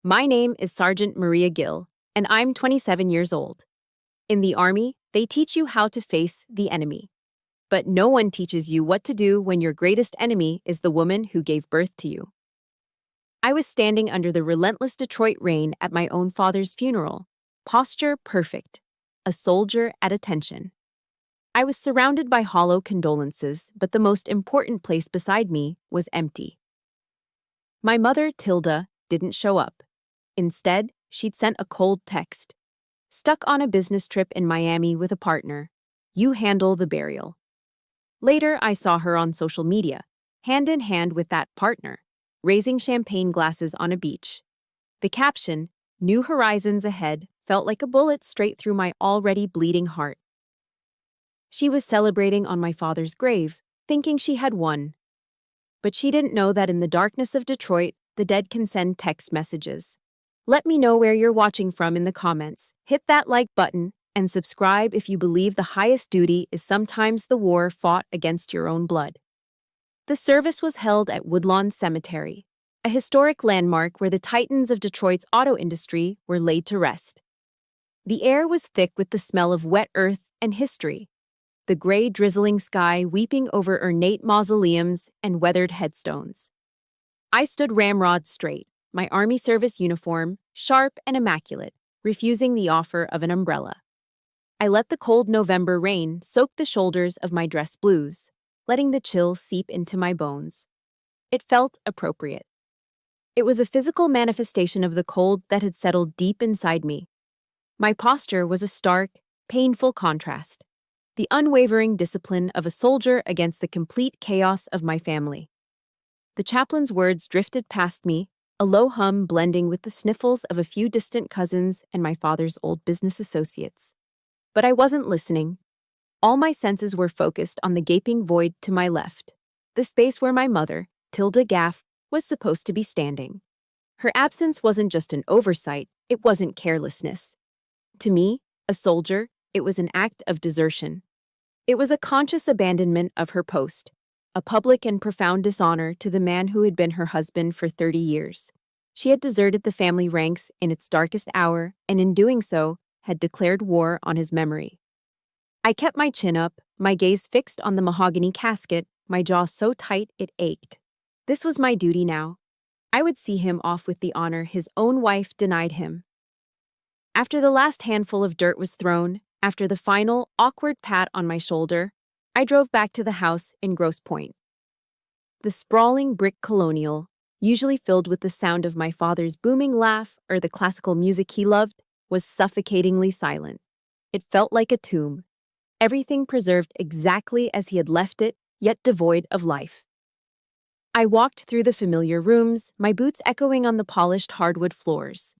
My name is Sergeant Maria Gill, and I'm 27 years old. In the Army, they teach you how to face the enemy. But no one teaches you what to do when your greatest enemy is the woman who gave birth to you. I was standing under the relentless Detroit rain at my own father's funeral, posture perfect, a soldier at attention. I was surrounded by hollow condolences, but the most important place beside me was empty. My mother, Tilda, didn't show up. Instead, she'd sent a cold text. Stuck on a business trip in Miami with a partner. You handle the burial. Later, I saw her on social media, hand in hand with that partner, raising champagne glasses on a beach. The caption, "New Horizons Ahead," felt like a bullet straight through my already bleeding heart. She was celebrating on my father's grave, thinking she had won. But she didn't know that in the darkness of Detroit, the dead can send text messages. Let me know where you're watching from in the comments. Hit that like button and subscribe if you believe the highest duty is sometimes the war fought against your own blood. The service was held at Woodlawn Cemetery, a historic landmark where the titans of Detroit's auto industry were laid to rest. The air was thick with the smell of wet earth and history, the gray drizzling sky weeping over ornate mausoleums and weathered headstones. I stood ramrod straight, my Army service uniform, sharp and immaculate, refusing the offer of an umbrella. I let the cold November rain soak the shoulders of my dress blues, letting the chill seep into my bones. It felt appropriate. It was a physical manifestation of the cold that had settled deep inside me. My posture was a stark, painful contrast, the unwavering discipline of a soldier against the complete chaos of my family. The chaplain's words drifted past me, a low hum blending with the sniffles of a few distant cousins and my father's old business associates. But I wasn't listening. All my senses were focused on the gaping void to my left, the space where my mother, Tilda Gaff, was supposed to be standing. Her absence wasn't just an oversight, it wasn't carelessness. To me, a soldier, it was an act of desertion. It was a conscious abandonment of her post, a public and profound dishonor to the man who had been her husband for 30 years. She had deserted the family ranks in its darkest hour, and in doing so, had declared war on his memory. I kept my chin up, my gaze fixed on the mahogany casket, my jaw so tight it ached. This was my duty now. I would see him off with the honor his own wife denied him. After the last handful of dirt was thrown, after the final, awkward pat on my shoulder, I drove back to the house in Grosse Pointe. The sprawling brick colonial, usually filled with the sound of my father's booming laugh or the classical music he loved, was suffocatingly silent. It felt like a tomb, everything preserved exactly as he had left it, yet devoid of life. I walked through the familiar rooms, my boots echoing on the polished hardwood floors.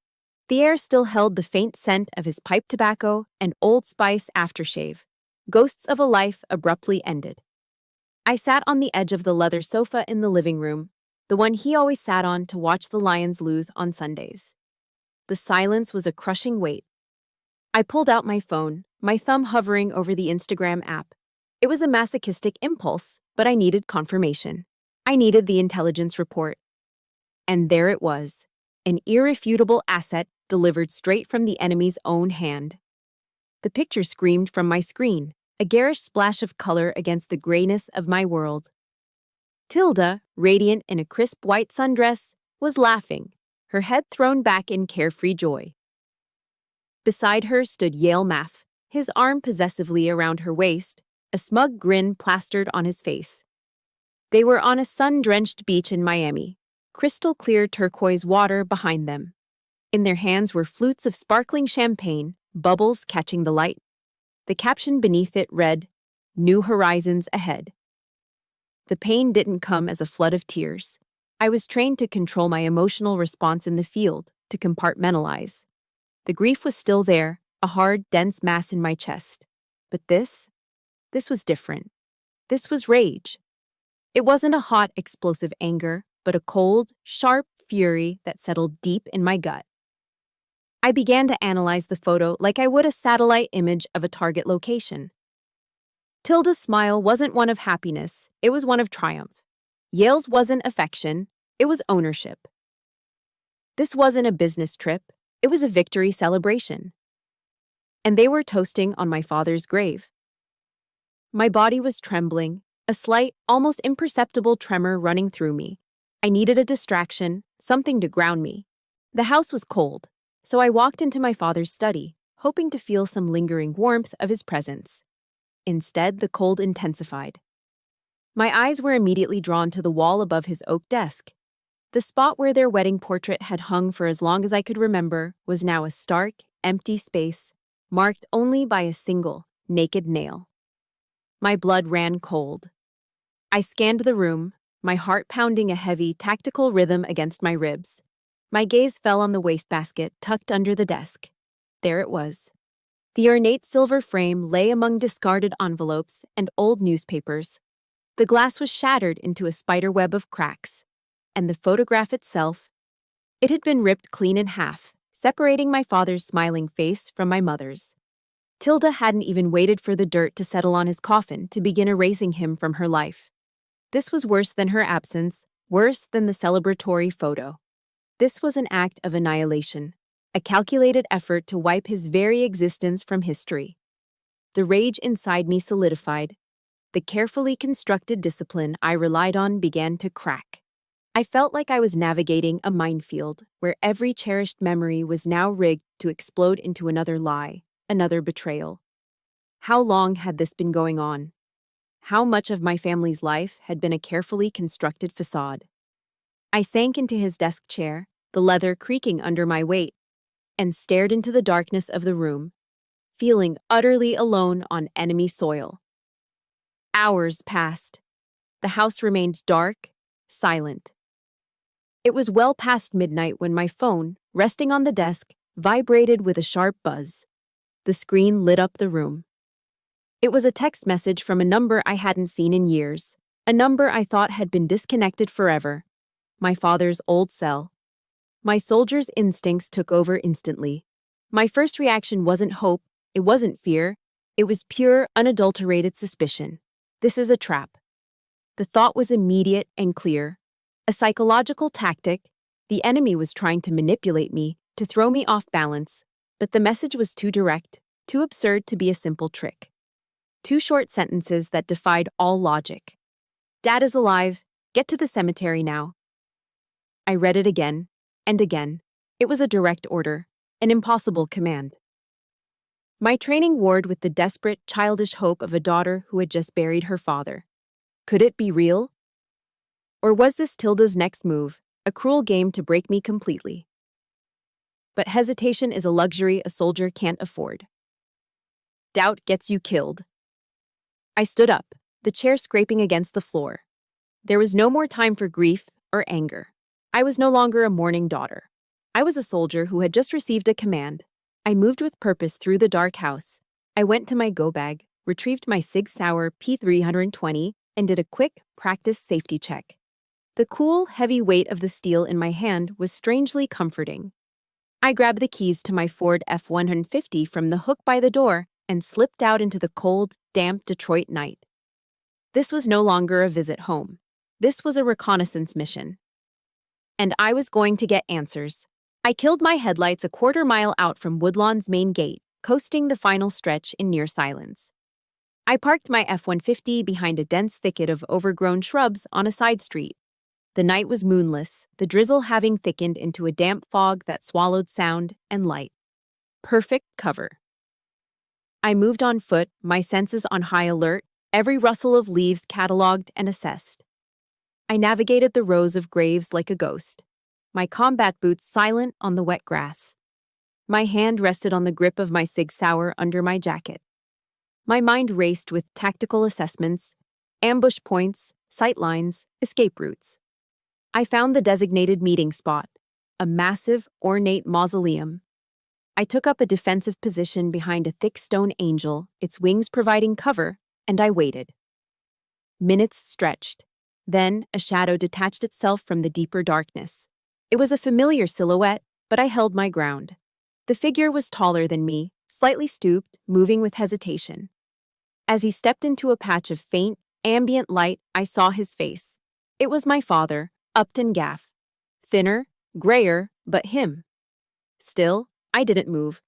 The air still held the faint scent of his pipe tobacco and Old Spice aftershave, ghosts of a life abruptly ended. I sat on the edge of the leather sofa in the living room, the one he always sat on to watch the Lions lose on Sundays. The silence was a crushing weight. I pulled out my phone, my thumb hovering over the Instagram app. It was a masochistic impulse, but I needed confirmation. I needed the intelligence report. And there it was, an irrefutable asset delivered straight from the enemy's own hand. The picture screamed from my screen, a garish splash of color against the grayness of my world. Tilda, radiant in a crisp white sundress, was laughing, her head thrown back in carefree joy. Beside her stood Yale Maff, his arm possessively around her waist, a smug grin plastered on his face. They were on a sun-drenched beach in Miami, crystal-clear turquoise water behind them. In their hands were flutes of sparkling champagne, bubbles catching the light. The caption beneath it read, "New Horizons Ahead." The pain didn't come as a flood of tears. I was trained to control my emotional response in the field, to compartmentalize. The grief was still there, a hard, dense mass in my chest. But this was different. This was rage. It wasn't a hot, explosive anger, but a cold, sharp fury that settled deep in my gut. I began to analyze the photo like I would a satellite image of a target location. Tilda's smile wasn't one of happiness, it was one of triumph. Yale's wasn't affection, it was ownership. This wasn't a business trip, it was a victory celebration. And they were toasting on my father's grave. My body was trembling, a slight, almost imperceptible tremor running through me. I needed a distraction, something to ground me. The house was cold, so I walked into my father's study, hoping to feel some lingering warmth of his presence. Instead, the cold intensified. My eyes were immediately drawn to the wall above his oak desk. The spot where their wedding portrait had hung for as long as I could remember was now a stark, empty space, marked only by a single, naked nail. My blood ran cold. I scanned the room, my heart pounding a heavy, tactical rhythm against my ribs. My gaze fell on the wastebasket tucked under the desk. There it was. The ornate silver frame lay among discarded envelopes and old newspapers. The glass was shattered into a spiderweb of cracks. And the photograph itself? It had been ripped clean in half, separating my father's smiling face from my mother's. Tilda hadn't even waited for the dirt to settle on his coffin to begin erasing him from her life. This was worse than her absence, worse than the celebratory photo. This was an act of annihilation, a calculated effort to wipe his very existence from history. The rage inside me solidified. The carefully constructed discipline I relied on began to crack. I felt like I was navigating a minefield where every cherished memory was now rigged to explode into another lie, another betrayal. How long had this been going on? How much of my family's life had been a carefully constructed facade? I sank into his desk chair, the leather creaking under my weight, and stared into the darkness of the room, feeling utterly alone on enemy soil. Hours passed. The house remained dark, silent. It was well past midnight when my phone, resting on the desk, vibrated with a sharp buzz. The screen lit up the room. It was a text message from a number I hadn't seen in years, a number I thought had been disconnected forever. My father's old cell. My soldier's instincts took over instantly. My first reaction wasn't hope, it wasn't fear, it was pure, unadulterated suspicion. This is a trap. The thought was immediate and clear. A psychological tactic. The enemy was trying to manipulate me, to throw me off balance, but the message was too direct, too absurd to be a simple trick. 2 short sentences that defied all logic. Dad is alive. Get to the cemetery now. I read it again, and again. It was a direct order, an impossible command. My training warred with the desperate, childish hope of a daughter who had just buried her father. Could it be real? Or was this Tilda's next move, a cruel game to break me completely? But hesitation is a luxury a soldier can't afford. Doubt gets you killed. I stood up, the chair scraping against the floor. There was no more time for grief or anger. I was no longer a mourning daughter. I was a soldier who had just received a command. I moved with purpose through the dark house. I went to my go bag, retrieved my Sig Sauer P320, and did a quick, practice safety check. The cool, heavy weight of the steel in my hand was strangely comforting. I grabbed the keys to my Ford F-150 from the hook by the door and slipped out into the cold, damp Detroit night. This was no longer a visit home. This was a reconnaissance mission. And I was going to get answers. I killed my headlights a quarter-mile out from Woodlawn's main gate, coasting the final stretch in near silence. I parked my F-150 behind a dense thicket of overgrown shrubs on a side street. The night was moonless, the drizzle having thickened into a damp fog that swallowed sound and light. Perfect cover. I moved on foot, my senses on high alert, every rustle of leaves catalogued and assessed. I navigated the rows of graves like a ghost, my combat boots silent on the wet grass. My hand rested on the grip of my Sig Sauer under my jacket. My mind raced with tactical assessments, ambush points, sight lines, escape routes. I found the designated meeting spot, a massive, ornate mausoleum. I took up a defensive position behind a thick stone angel, its wings providing cover, and I waited. Minutes stretched. Then a shadow detached itself from the deeper darkness. It was a familiar silhouette, but I held my ground. The figure was taller than me, slightly stooped, moving with hesitation. As he stepped into a patch of faint, ambient light, I saw his face. It was my father, Upton Gaff. Thinner, grayer, But him. Still, I didn't move.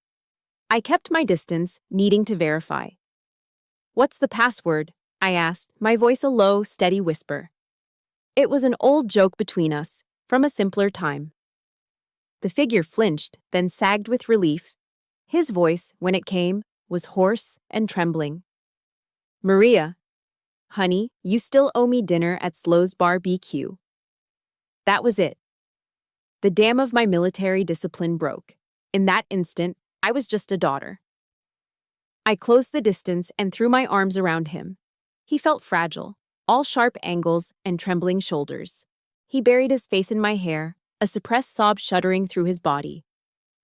I kept my distance, needing to verify. "What's the password?" I asked, my voice a low, steady whisper. It was an old joke between us, from a simpler time. The figure flinched, then sagged with relief. His voice, when it came, was hoarse and trembling. "Maria, honey, you still owe me dinner at Slow's BBQ." That was it. The dam of my military discipline broke. In that instant, I was just a daughter. I closed the distance and threw my arms around him. He felt fragile, all sharp angles and trembling shoulders. He buried his face in my hair, a suppressed sob shuddering through his body.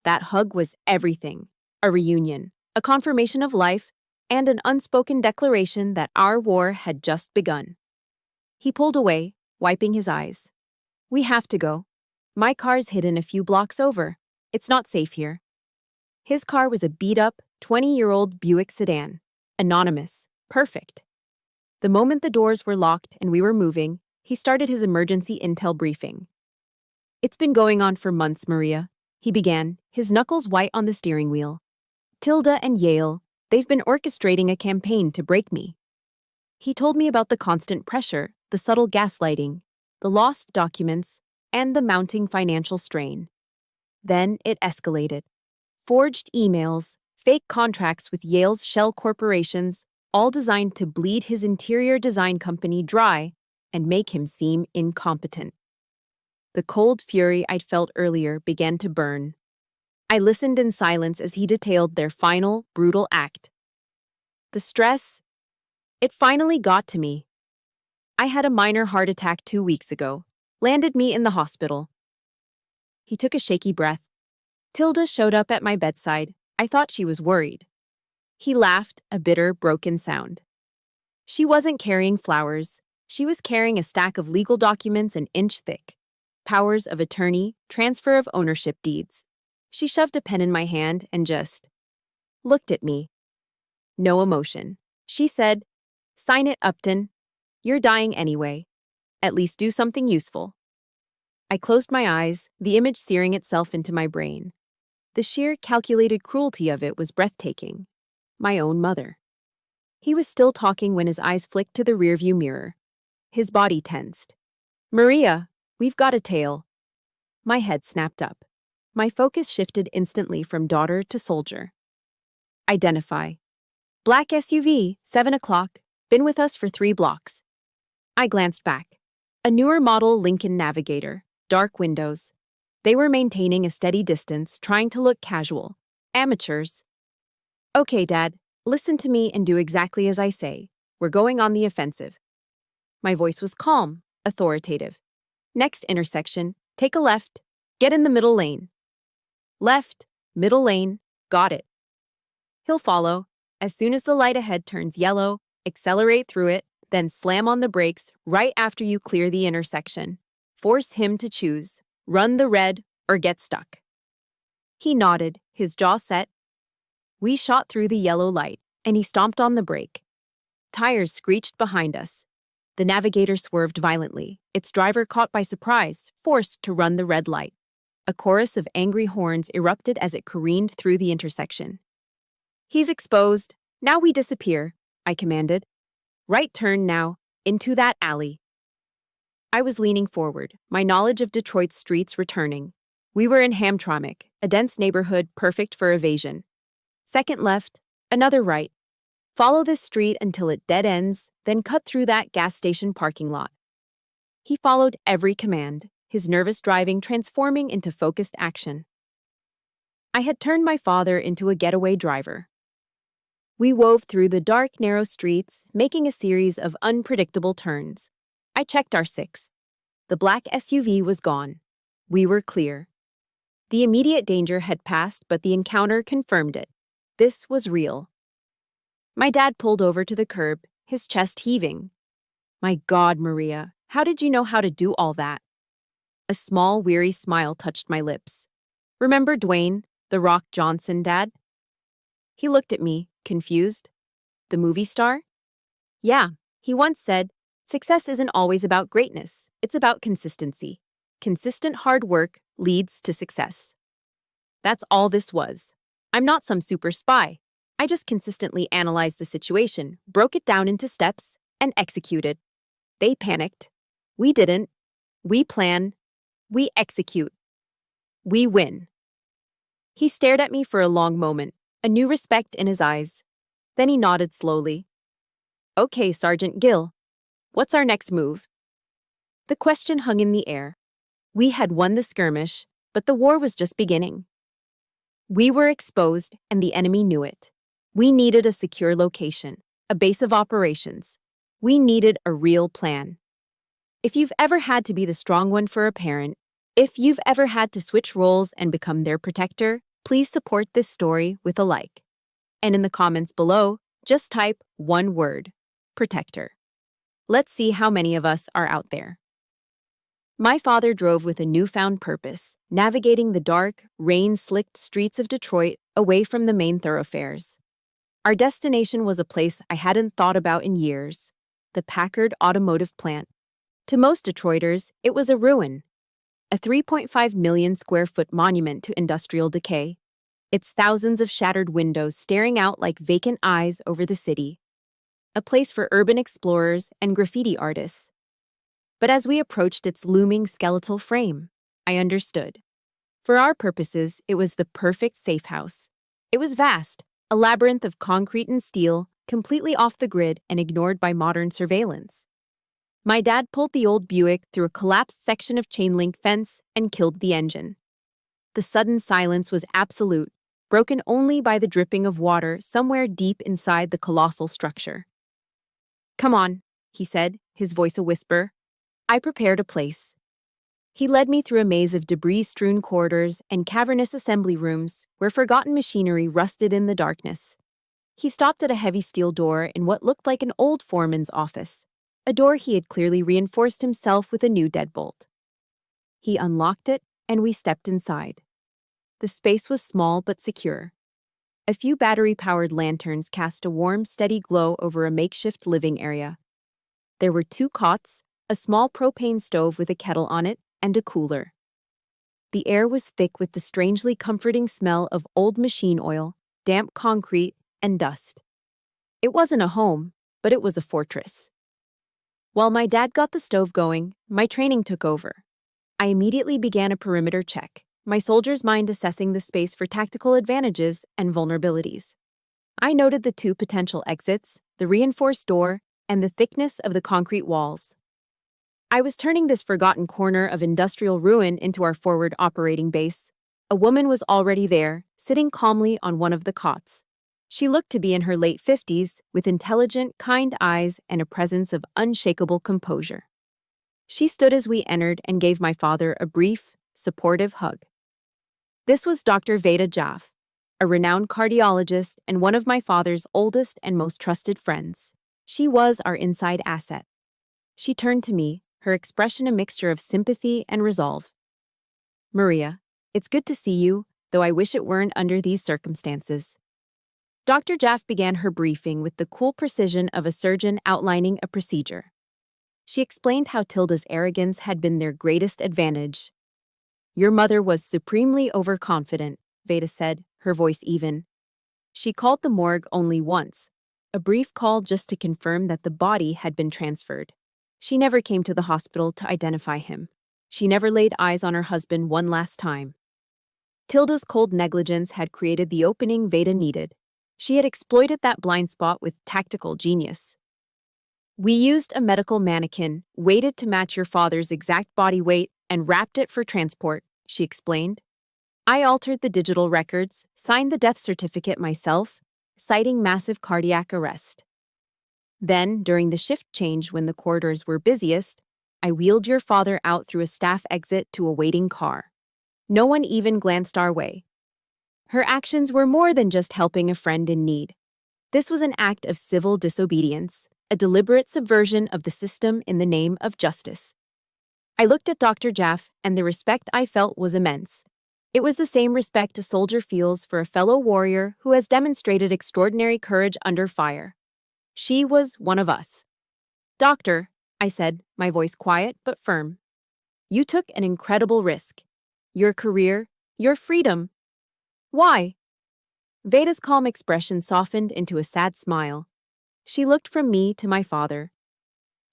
That hug was everything. A reunion, a confirmation of life, and an unspoken declaration that our war had just begun. He pulled away, wiping his eyes. "We have to go. My car's hidden a few blocks over. It's not safe here." His car was a beat-up, 20-year-old Buick sedan. Anonymous. Perfect. The moment the doors were locked and we were moving, he started his emergency intel briefing. "It's been going on for months, Maria," he began, his knuckles white on the steering wheel. "Tilda and Yale, they've been orchestrating a campaign to break me." He told me about the constant pressure, the subtle gaslighting, the lost documents, and the mounting financial strain. Then it escalated. Forged emails, fake contracts with Yale's shell corporations, all designed to bleed his interior design company dry and make him seem incompetent. The cold fury I'd felt earlier began to burn. I listened in silence as he detailed their final, brutal act. The stress, it finally got to me. I had a minor heart attack 2 weeks ago, landed me in the hospital. He took a shaky breath. Tilda showed up at my bedside. I thought she was worried. He laughed, a bitter, broken sound. She wasn't carrying flowers. She was carrying a stack of legal documents an inch thick. Powers of attorney, transfer of ownership deeds. She shoved a pen in my hand and just looked at me. No emotion. She said, "Sign it, Upton. You're dying anyway. At least do something useful." I closed my eyes, the image searing itself into my brain. The sheer calculated cruelty of it was breathtaking. My own mother. He was still talking when his eyes flicked to the rearview mirror. His body tensed. "Maria, we've got a tail." My head snapped up. My focus shifted instantly from daughter to soldier. Identify. Black SUV, 7 o'clock, been with us for 3 blocks. I glanced back. A newer model Lincoln Navigator, dark windows. They were maintaining a steady distance, trying to look casual. Amateurs. "Okay, Dad, listen to me and do exactly as I say. We're going on the offensive." My voice was calm, authoritative. "Next intersection, take a left. Get in the middle lane." Left, middle lane, got it. He'll follow. As soon as the light ahead turns yellow, accelerate through it, then slam on the brakes right after you clear the intersection. Force him to choose. Run the red or get stuck. He nodded, his jaw set. We shot through the yellow light, and he stomped on the brake. Tires screeched behind us. The Navigator swerved violently, its driver caught by surprise, forced to run the red light. A chorus of angry horns erupted as it careened through the intersection. "He's exposed. Now we disappear," I commanded. "Right turn now, into that alley." I was leaning forward, my knowledge of Detroit's streets returning. We were in Hamtramck, a dense neighborhood perfect for evasion. Second left, another right. Follow this street until it dead ends, then cut through that gas station parking lot. He followed every command, his nervous driving transforming into focused action. I had turned my father into a getaway driver. We wove through the dark, narrow streets, making a series of unpredictable turns. I checked our 6. The black SUV was gone. We were clear. The immediate danger had passed, but the encounter confirmed it. This was real. My dad pulled over to the curb, his chest heaving. "My God, Maria, how did you know how to do all that?" A small, weary smile touched my lips. "Remember Dwayne, the Rock Johnson, Dad?" He looked at me, confused. "The movie star?" "Yeah, he once said, 'Success isn't always about greatness, it's about consistency. Consistent hard work, leads to success. That's all this was. I'm not some super spy. I just consistently analyzed the situation, broke it down into steps, and executed. They panicked. We didn't. We plan. We execute. We win. He stared at me for a long moment, a new respect in his eyes. Then he nodded slowly. Okay, Sergeant Gill. What's our next move? The question hung in the air. We had won the skirmish, but the war was just beginning. We were exposed, and the enemy knew it. We needed a secure location, a base of operations. We needed a real plan. If you've ever had to be the strong one for a parent, if you've ever had to switch roles and become their protector, please support this story with a like. And in the comments below, just type one word: protector. Let's see how many of us are out there. My father drove with a newfound purpose, navigating the dark, rain-slicked streets of Detroit away from the main thoroughfares. Our destination was a place I hadn't thought about in years: the Packard Automotive Plant. To most Detroiters, it was a ruin, a 3.5 million square foot monument to industrial decay, its thousands of shattered windows staring out like vacant eyes over the city, a place for urban explorers and graffiti artists. But as we approached its looming skeletal frame, I understood. For our purposes, it was the perfect safe house. It was vast, a labyrinth of concrete and steel, completely off the grid and ignored by modern surveillance. My dad pulled the old Buick through a collapsed section of chain-link fence and killed the engine. The sudden silence was absolute, broken only by the dripping of water somewhere deep inside the colossal structure. "Come on," he said, his voice a whisper. I prepared a place. He led me through a maze of debris-strewn corridors and cavernous assembly rooms where forgotten machinery rusted in the darkness. He stopped at a heavy steel door in what looked like an old foreman's office, a door he had clearly reinforced himself with a new deadbolt. He unlocked it, and we stepped inside. The space was small but secure. A few battery-powered lanterns cast a warm, steady glow over a makeshift living area. There were 2 cots, a small propane stove with a kettle on it, and a cooler. The air was thick with the strangely comforting smell of old machine oil, damp concrete, and dust. It wasn't a home, but it was a fortress. While my dad got the stove going, my training took over. I immediately began a perimeter check, my soldier's mind assessing the space for tactical advantages and vulnerabilities. I noted the 2 potential exits, the reinforced door, and the thickness of the concrete walls. I was turning this forgotten corner of industrial ruin into our forward operating base. A woman was already there, sitting calmly on one of the cots. She looked to be in her late 50s, with intelligent, kind eyes and a presence of unshakable composure. She stood as we entered and gave my father a brief, supportive hug. This was Dr. Veda Jaff, a renowned cardiologist and one of my father's oldest and most trusted friends. She was our inside asset. She turned to me, her expression a mixture of sympathy and resolve. "Maria, it's good to see you, though I wish it weren't under these circumstances." Dr. Jaff began her briefing with the cool precision of a surgeon outlining a procedure. She explained how Tilda's arrogance had been their greatest advantage. "Your mother was supremely overconfident," Veda said, her voice even. "She called the morgue only once, a brief call just to confirm that the body had been transferred. She never came to the hospital to identify him. She never laid eyes on her husband one last time." Tilda's cold negligence had created the opening Veda needed. She had exploited that blind spot with tactical genius. "We used a medical mannequin, weighted to match your father's exact body weight, and wrapped it for transport," she explained. "I altered the digital records, signed the death certificate myself, citing massive cardiac arrest. Then, during the shift change when the corridors were busiest, I wheeled your father out through a staff exit to a waiting car. No one even glanced our way." Her actions were more than just helping a friend in need. This was an act of civil disobedience, a deliberate subversion of the system in the name of justice. I looked at Dr. Jaff, and the respect I felt was immense. It was the same respect a soldier feels for a fellow warrior who has demonstrated extraordinary courage under fire. She was one of us. "Doctor," I said, my voice quiet but firm, "you took an incredible risk. your career, your freedom. Why? Veda's calm expression softened into a sad smile. She looked from me to my father.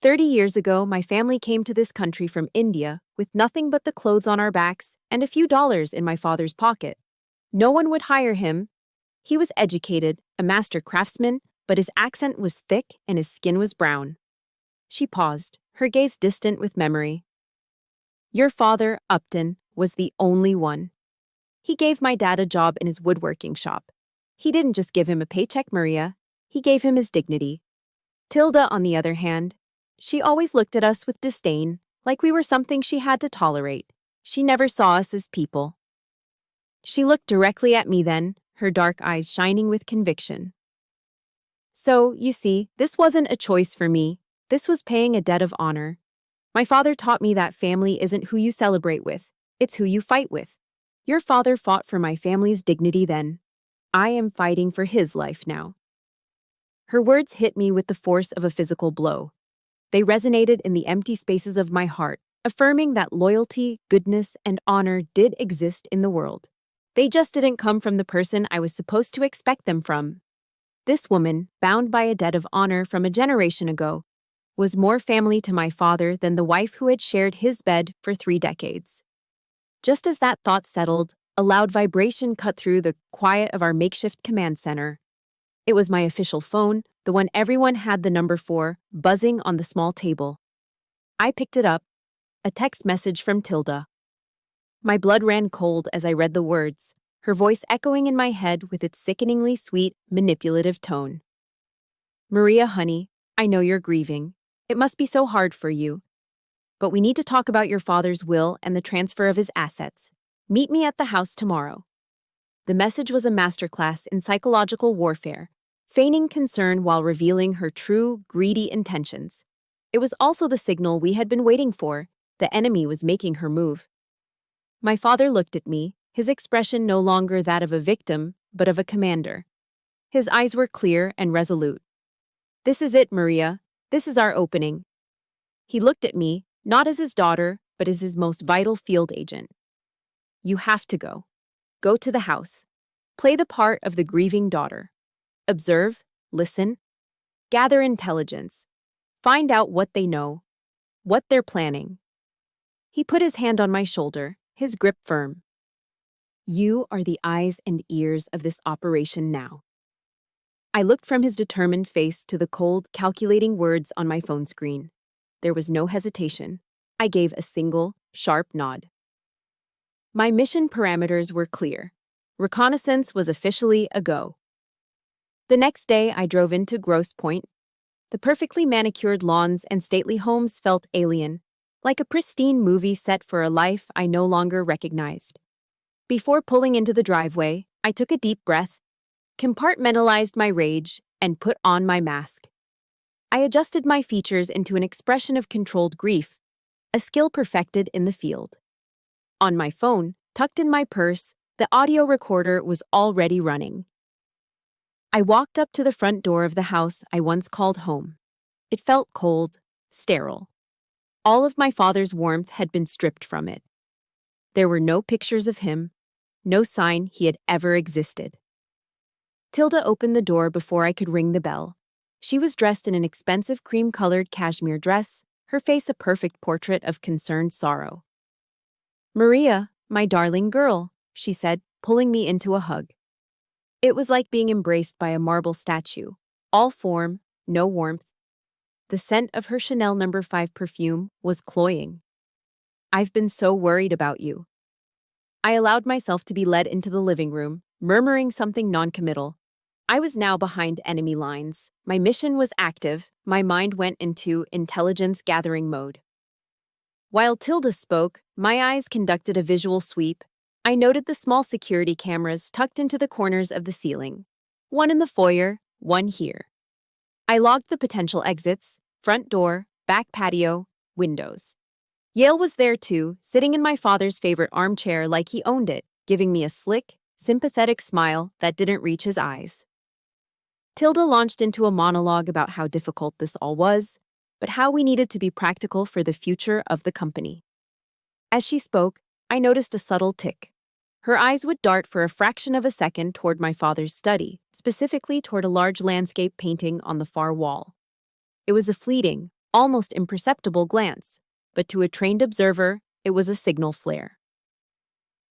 30 years ago, my family came to this country from India with nothing but the clothes on our backs and a few dollars in my father's pocket. No one would hire him. He was educated, a master craftsman, but his accent was thick and his skin was brown. She paused, her gaze distant with memory. Your father, Upton, was the only one. He gave my dad a job in his woodworking shop. He didn't just give him a paycheck, Maria. He gave him his dignity. Tilda, on the other hand, she always looked at us with disdain, like we were something she had to tolerate. She never saw us as people. She looked directly at me then, her dark eyes shining with conviction. So, you see, this wasn't a choice for me. This was paying a debt of honor. My father taught me that family isn't who you celebrate with, it's who you fight with. Your father fought for my family's dignity then. I am fighting for his life now. Her words hit me with the force of a physical blow. They resonated in the empty spaces of my heart, affirming that loyalty, goodness, and honor did exist in the world. They just didn't come from the person I was supposed to expect them from. This woman, bound by a debt of honor from a generation ago, was more family to my father than the wife who had shared his bed for 3 decades. Just as that thought settled, a loud vibration cut through the quiet of our makeshift command center. It was my official phone, the one everyone had the number for, buzzing on the small table. I picked it up, a text message from Tilda. My blood ran cold as I read the words, her voice echoing in my head with its sickeningly sweet, manipulative tone. Maria, honey, I know you're grieving. It must be so hard for you. But we need to talk about your father's will and the transfer of his assets. Meet me at the house tomorrow. The message was a masterclass in psychological warfare, feigning concern while revealing her true, greedy intentions. It was also the signal we had been waiting for. The enemy was making her move. My father looked at me, his expression no longer that of a victim, but of a commander. His eyes were clear and resolute. This is it, Maria. This is our opening. He looked at me, not as his daughter, but as his most vital field agent. You have to go. Go to the house. Play the part of the grieving daughter. Observe, listen, gather intelligence. Find out what they know, what they're planning. He put his hand on my shoulder, his grip firm. You are the eyes and ears of this operation now. I looked from his determined face to the cold, calculating words on my phone screen. There was no hesitation. I gave a single, sharp nod. My mission parameters were clear. Reconnaissance was officially a go. The next day, I drove into Grosse Pointe. The perfectly manicured lawns and stately homes felt alien, like a pristine movie set for a life I no longer recognized. Before pulling into the driveway, I took a deep breath, compartmentalized my rage, and put on my mask. I adjusted my features into an expression of controlled grief, a skill perfected in the field. On my phone, tucked in my purse, the audio recorder was already running. I walked up to the front door of the house I once called home. It felt cold, sterile. All of my father's warmth had been stripped from it. There were no pictures of him, no sign he had ever existed. Tilda opened the door before I could ring the bell. She was dressed in an expensive cream-colored cashmere dress, her face a perfect portrait of concerned sorrow. Maria, my darling girl, she said, pulling me into a hug. It was like being embraced by a marble statue, all form, no warmth. The scent of her Chanel No. 5 perfume was cloying. I've been so worried about you. I allowed myself to be led into the living room, murmuring something noncommittal. I was now behind enemy lines. My mission was active. My mind went into intelligence-gathering mode. While Tilda spoke, my eyes conducted a visual sweep. I noted the small security cameras tucked into the corners of the ceiling. One in the foyer, one here. I logged the potential exits, front door, back patio, windows. Yale was there too, sitting in my father's favorite armchair like he owned it, giving me a slick, sympathetic smile that didn't reach his eyes. Tilda launched into a monologue about how difficult this all was, but how we needed to be practical for the future of the company. As she spoke, I noticed a subtle tick. Her eyes would dart for a fraction of a second toward my father's study, specifically toward a large landscape painting on the far wall. It was a fleeting, almost imperceptible glance, but to a trained observer, it was a signal flare.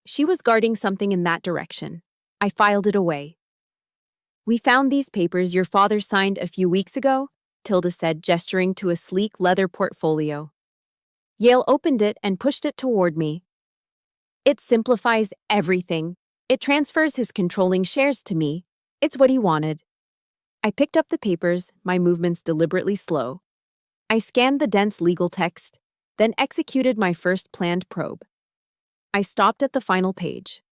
She was guarding something in that direction. I filed it away. "We found these papers your father signed a few weeks ago," Tilda said, gesturing to a sleek leather portfolio. Yale opened it and pushed it toward me. "It simplifies everything. It transfers his controlling shares to me. It's what he wanted." I picked up the papers, my movements deliberately slow. I scanned the dense legal text, then executed my first planned probe. I stopped at the final page.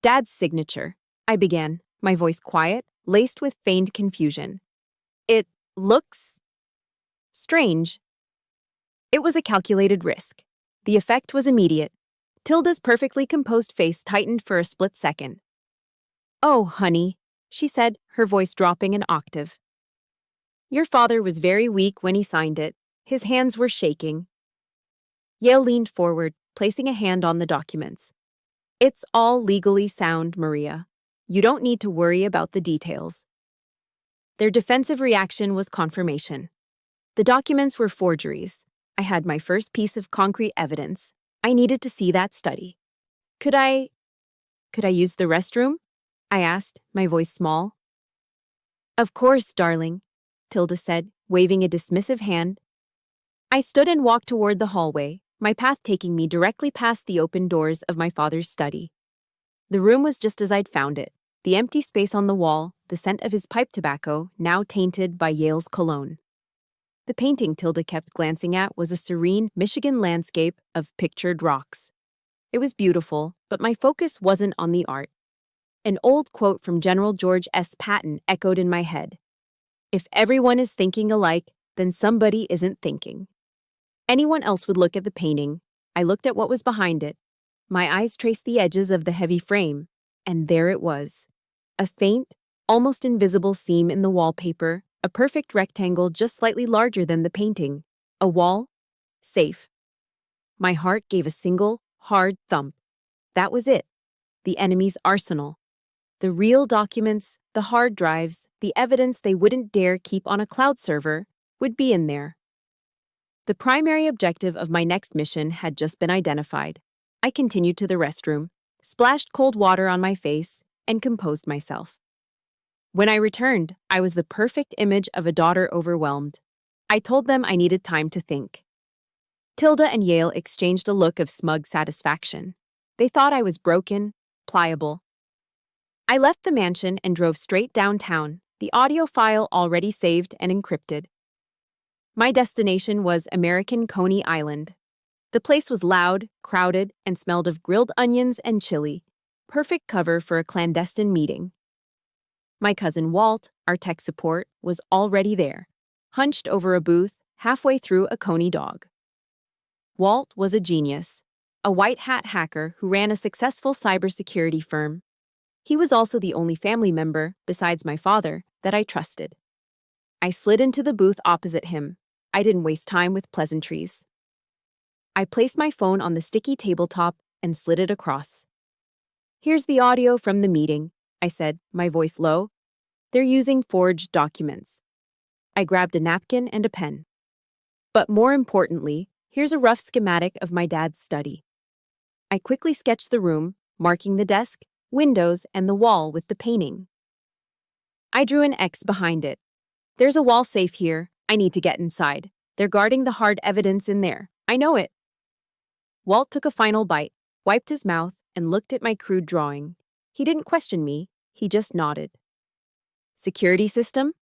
"Dad's signature," I began, my voice quiet, laced with feigned confusion. "It looks strange." It was a calculated risk. The effect was immediate. Tilda's perfectly composed face tightened for a split second. "Oh, honey," she said, her voice dropping an octave. "Your father was very weak when he signed it. His hands were shaking." Yale leaned forward, placing a hand on the documents. "It's all legally sound, Maria. You don't need to worry about the details." Their defensive reaction was confirmation. The documents were forgeries. I had my first piece of concrete evidence. I needed to see that study. Could I use the restroom?" I asked, my voice small. "Of course, darling," Tilda said, waving a dismissive hand. I stood and walked toward the hallway, my path taking me directly past the open doors of my father's study. The room was just as I'd found it, the empty space on the wall, the scent of his pipe tobacco, now tainted by Yale's cologne. The painting Tilda kept glancing at was a serene Michigan landscape of pictured rocks. It was beautiful, but my focus wasn't on the art. An old quote from General George S. Patton echoed in my head. "If everyone is thinking alike, then somebody isn't thinking." Anyone else would look at the painting. I looked at what was behind it. My eyes traced the edges of the heavy frame, and there it was. A faint, almost invisible seam in the wallpaper, a perfect rectangle just slightly larger than the painting. A wall? Safe. My heart gave a single, hard thump. That was it. The enemy's arsenal. The real documents, the hard drives, the evidence they wouldn't dare keep on a cloud server, would be in there. The primary objective of my next mission had just been identified. I continued to the restroom, splashed cold water on my face, and composed myself. When I returned, I was the perfect image of a daughter overwhelmed. I told them I needed time to think. Tilda and Yale exchanged a look of smug satisfaction. They thought I was broken, pliable. I left the mansion and drove straight downtown, the audio file already saved and encrypted. My destination was American Coney Island. The place was loud, crowded, and smelled of grilled onions and chili, perfect cover for a clandestine meeting. My cousin Walt, our tech support, was already there, hunched over a booth halfway through a Coney dog. Walt was a genius, a white-hat hacker who ran a successful cybersecurity firm. He was also the only family member, besides my father, that I trusted. I slid into the booth opposite him. I didn't waste time with pleasantries. I placed my phone on the sticky tabletop and slid it across. "Here's the audio from the meeting," I said, my voice low. "They're using forged documents." I grabbed a napkin and a pen. "But more importantly, here's a rough schematic of my dad's study." I quickly sketched the room, marking the desk, windows, and the wall with the painting. I drew an X behind it. "There's a wall safe here. I need to get inside. They're guarding the hard evidence in there. I know it." Walt took a final bite, wiped his mouth, and looked at my crude drawing. He didn't question me. He just nodded. "Security system?"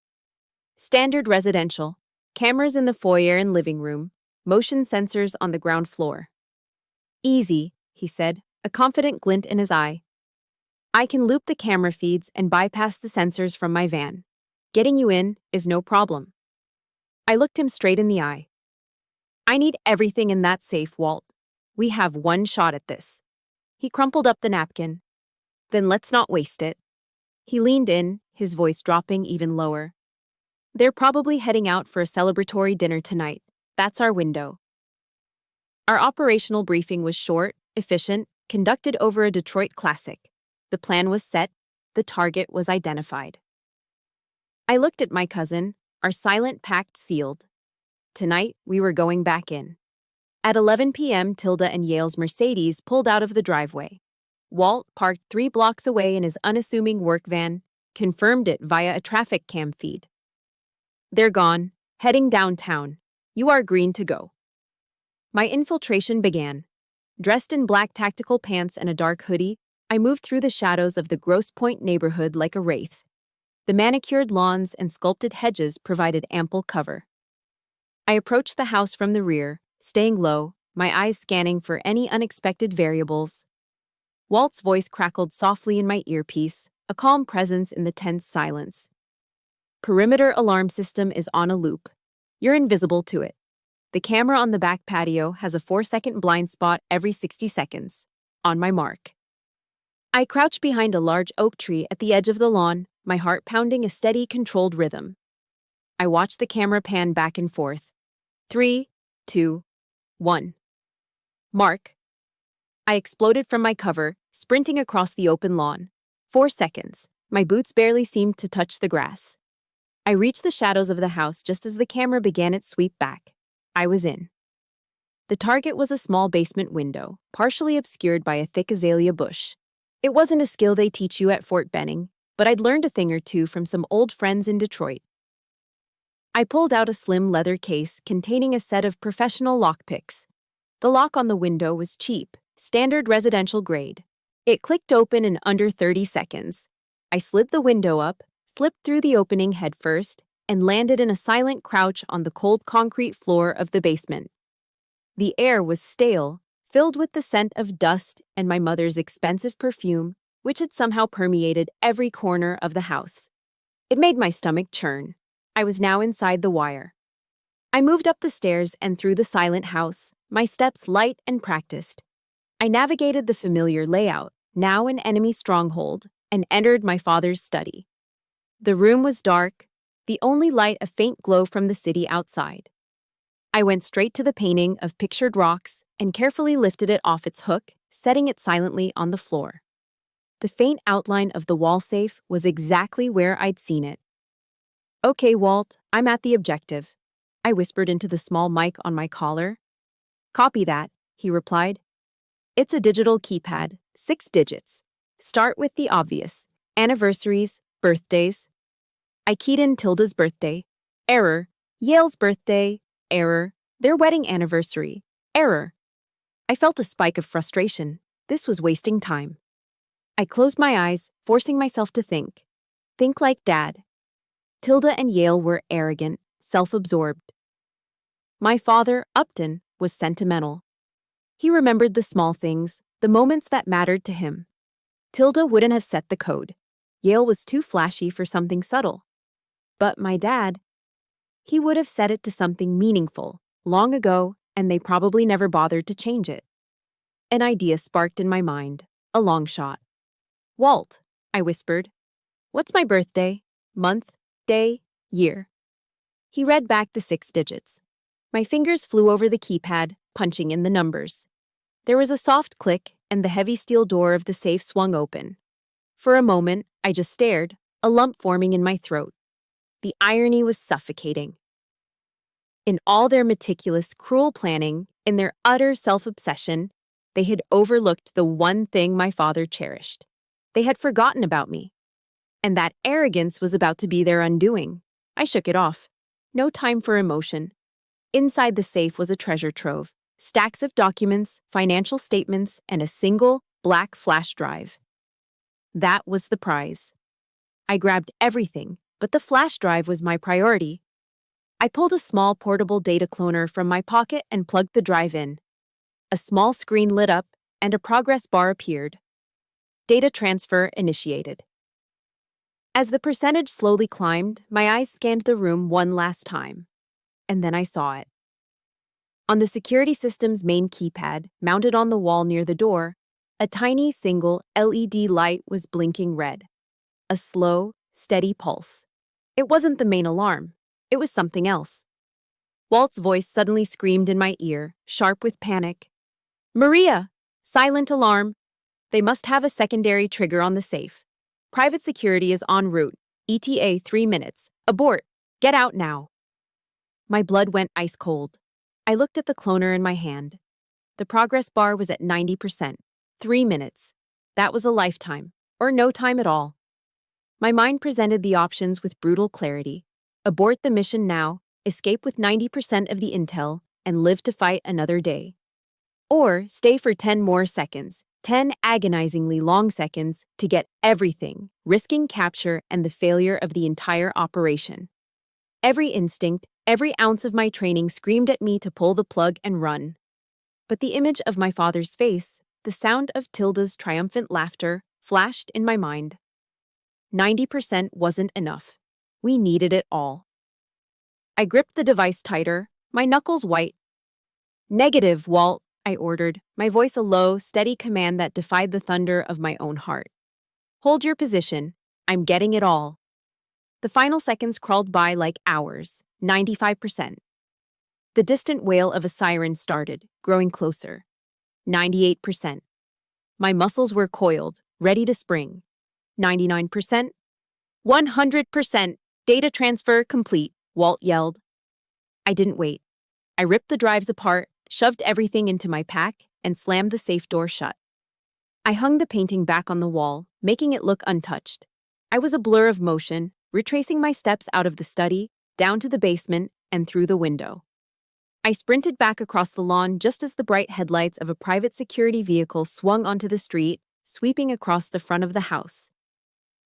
"Standard residential. Cameras in the foyer and living room. Motion sensors on the ground floor." "Easy," he said, a confident glint in his eye. "I can loop the camera feeds and bypass the sensors from my van. Getting you in is no problem." I looked him straight in the eye. "I need everything in that safe, Walt. We have one shot at this." He crumpled up the napkin. "Then let's not waste it." He leaned in, his voice dropping even lower. "They're probably heading out for a celebratory dinner tonight. That's our window." Our operational briefing was short, efficient, conducted over a Detroit classic. The plan was set, the target was identified. I looked at my cousin, our silent pact sealed. Tonight, we were going back in. At 11 p.m., Tilda and Yale's Mercedes pulled out of the driveway. Walt, parked 3 blocks away in his unassuming work van, confirmed it via a traffic cam feed. They're gone, heading downtown. You are green to go. My infiltration began. Dressed in black tactical pants and a dark hoodie, I moved through the shadows of the Grosse Pointe neighborhood like a wraith. The manicured lawns and sculpted hedges provided ample cover. I approached the house from the rear, staying low, my eyes scanning for any unexpected variables. Walt's voice crackled softly in my earpiece, a calm presence in the tense silence. Perimeter alarm system is on a loop. You're invisible to it. The camera on the back patio has a 4-second blind spot every 60 seconds. On my mark. I crouched behind a large oak tree at the edge of the lawn, my heart pounding a steady, controlled rhythm. I watched the camera pan back and forth. 3, 2, 1. Mark. I exploded from my cover, sprinting across the open lawn. 4 seconds. My boots barely seemed to touch the grass. I reached the shadows of the house just as the camera began its sweep back. I was in. The target was a small basement window, partially obscured by a thick azalea bush. It wasn't a skill they teach you at Fort Benning, but I'd learned a thing or two from some old friends in Detroit. I pulled out a slim leather case containing a set of professional lockpicks. The lock on the window was cheap, standard residential grade. It clicked open in under 30 seconds. I slid the window up, slipped through the opening headfirst, and landed in a silent crouch on the cold concrete floor of the basement. The air was stale, filled with the scent of dust and my mother's expensive perfume, which had somehow permeated every corner of the house. It made my stomach churn. I was now inside the wire. I moved up the stairs and through the silent house, my steps light and practiced. I navigated the familiar layout, now an enemy stronghold, and entered my father's study. The room was dark, the only light a faint glow from the city outside. I went straight to the painting of pictured rocks and carefully lifted it off its hook, setting it silently on the floor. The faint outline of the wall safe was exactly where I'd seen it. "Okay, Walt, I'm at the objective," I whispered into the small mic on my collar. "Copy that," he replied. "It's a digital keypad, 6 digits. Start with the obvious: anniversaries, birthdays." I keyed in Tilda's birthday. Error. Yale's birthday. Error. Their wedding anniversary. Error. I felt a spike of frustration. This was wasting time. I closed my eyes, forcing myself to think. Think like Dad. Tilda and Yale were arrogant, self-absorbed. My father, Upton, was sentimental. He remembered the small things, the moments that mattered to him. Tilda wouldn't have set the code. Yale was too flashy for something subtle. But my dad, he would have set it to something meaningful, long ago, and they probably never bothered to change it. An idea sparked in my mind, a long shot. "Walt," I whispered. "What's my birthday? Month, day, year?" He read back the 6 digits. My fingers flew over the keypad, punching in the numbers. There was a soft click, and the heavy steel door of the safe swung open. For a moment, I just stared, a lump forming in my throat. The irony was suffocating. In all their meticulous, cruel planning, in their utter self-obsession, they had overlooked the one thing my father cherished. They had forgotten about me. And that arrogance was about to be their undoing. I shook it off. No time for emotion. Inside the safe was a treasure trove, stacks of documents, financial statements, and a single, black flash drive. That was the prize. I grabbed everything, but the flash drive was my priority. I pulled a small portable data cloner from my pocket and plugged the drive in. A small screen lit up, and a progress bar appeared. Data transfer initiated. As the percentage slowly climbed, my eyes scanned the room one last time. And then I saw it. On the security system's main keypad, mounted on the wall near the door, a tiny single LED light was blinking red. A slow, steady pulse. It wasn't the main alarm. It was something else. Walt's voice suddenly screamed in my ear, sharp with panic. "Maria! Silent alarm. They must have a secondary trigger on the safe. Private security is en route. ETA 3 minutes. Abort. Get out now. My blood went ice cold. I looked at the cloner in my hand. The progress bar was at 90%. 3 minutes. That was a lifetime, or no time at all. My mind presented the options with brutal clarity. Abort the mission now, escape with 90% of the intel, and live to fight another day. Or stay for 10 more seconds, 10 agonizingly long seconds, to get everything, risking capture and the failure of the entire operation. Every instinct, every ounce of my training screamed at me to pull the plug and run. But the image of my father's face, the sound of Tilda's triumphant laughter, flashed in my mind. 90% wasn't enough. We needed it all. I gripped the device tighter, my knuckles white. Negative, Walt, I ordered, my voice a low, steady command that defied the thunder of my own heart. Hold your position. I'm getting it all. The final seconds crawled by like hours. 95%. The distant wail of a siren started, growing closer. 98%. My muscles were coiled, ready to spring. 99%. 100%. Data transfer complete, Walt yelled. I didn't wait. I ripped the drives apart, shoved everything into my pack, and slammed the safe door shut. I hung the painting back on the wall, making it look untouched. I was a blur of motion, retracing my steps out of the study, down to the basement, and through the window. I sprinted back across the lawn just as the bright headlights of a private security vehicle swung onto the street, sweeping across the front of the house.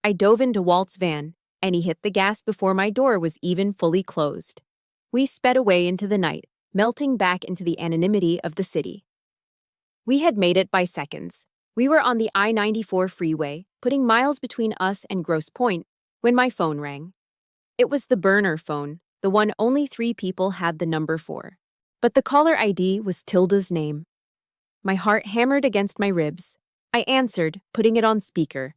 I dove into Walt's van, and he hit the gas before my door was even fully closed. We sped away into the night, melting back into the anonymity of the city. We had made it by seconds. We were on the I-94 freeway, putting miles between us and Grosse Pointe, when my phone rang. It was the burner phone, the one only 3 people had the number for. But the caller ID was Tilda's name. My heart hammered against my ribs. I answered, putting it on speaker.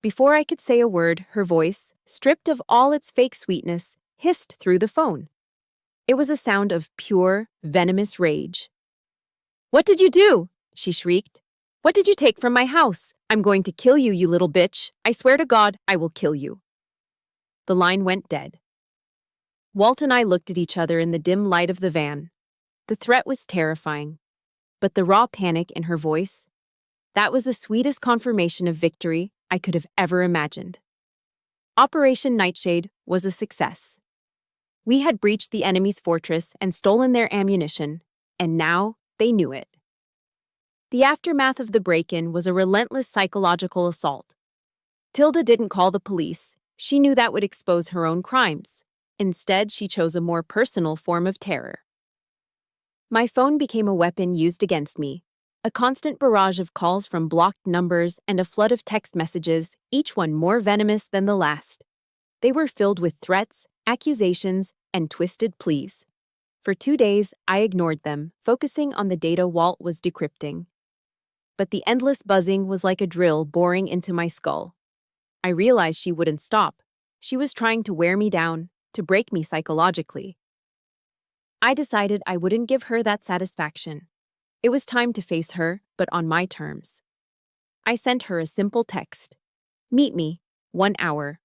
Before I could say a word, her voice, stripped of all its fake sweetness, hissed through the phone. It was a sound of pure, venomous rage. "What did you do?" she shrieked. "What did you take from my house? I'm going to kill you, you little bitch. I swear to God, I will kill you." The line went dead. Walt and I looked at each other in the dim light of the van. The threat was terrifying. But the raw panic in her voice, that was the sweetest confirmation of victory I could have ever imagined. Operation Nightshade was a success. We had breached the enemy's fortress and stolen their ammunition, and now they knew it. The aftermath of the break-in was a relentless psychological assault. Tilda didn't call the police. She knew that would expose her own crimes. Instead, she chose a more personal form of terror. My phone became a weapon used against me. A constant barrage of calls from blocked numbers and a flood of text messages, each one more venomous than the last. They were filled with threats, accusations, and twisted pleas. For 2 days, I ignored them, focusing on the data Walt was decrypting. But the endless buzzing was like a drill boring into my skull. I realized she wouldn't stop. She was trying to wear me down, to break me psychologically. I decided I wouldn't give her that satisfaction. It was time to face her, but on my terms. I sent her a simple text. "Meet me, 1 hour."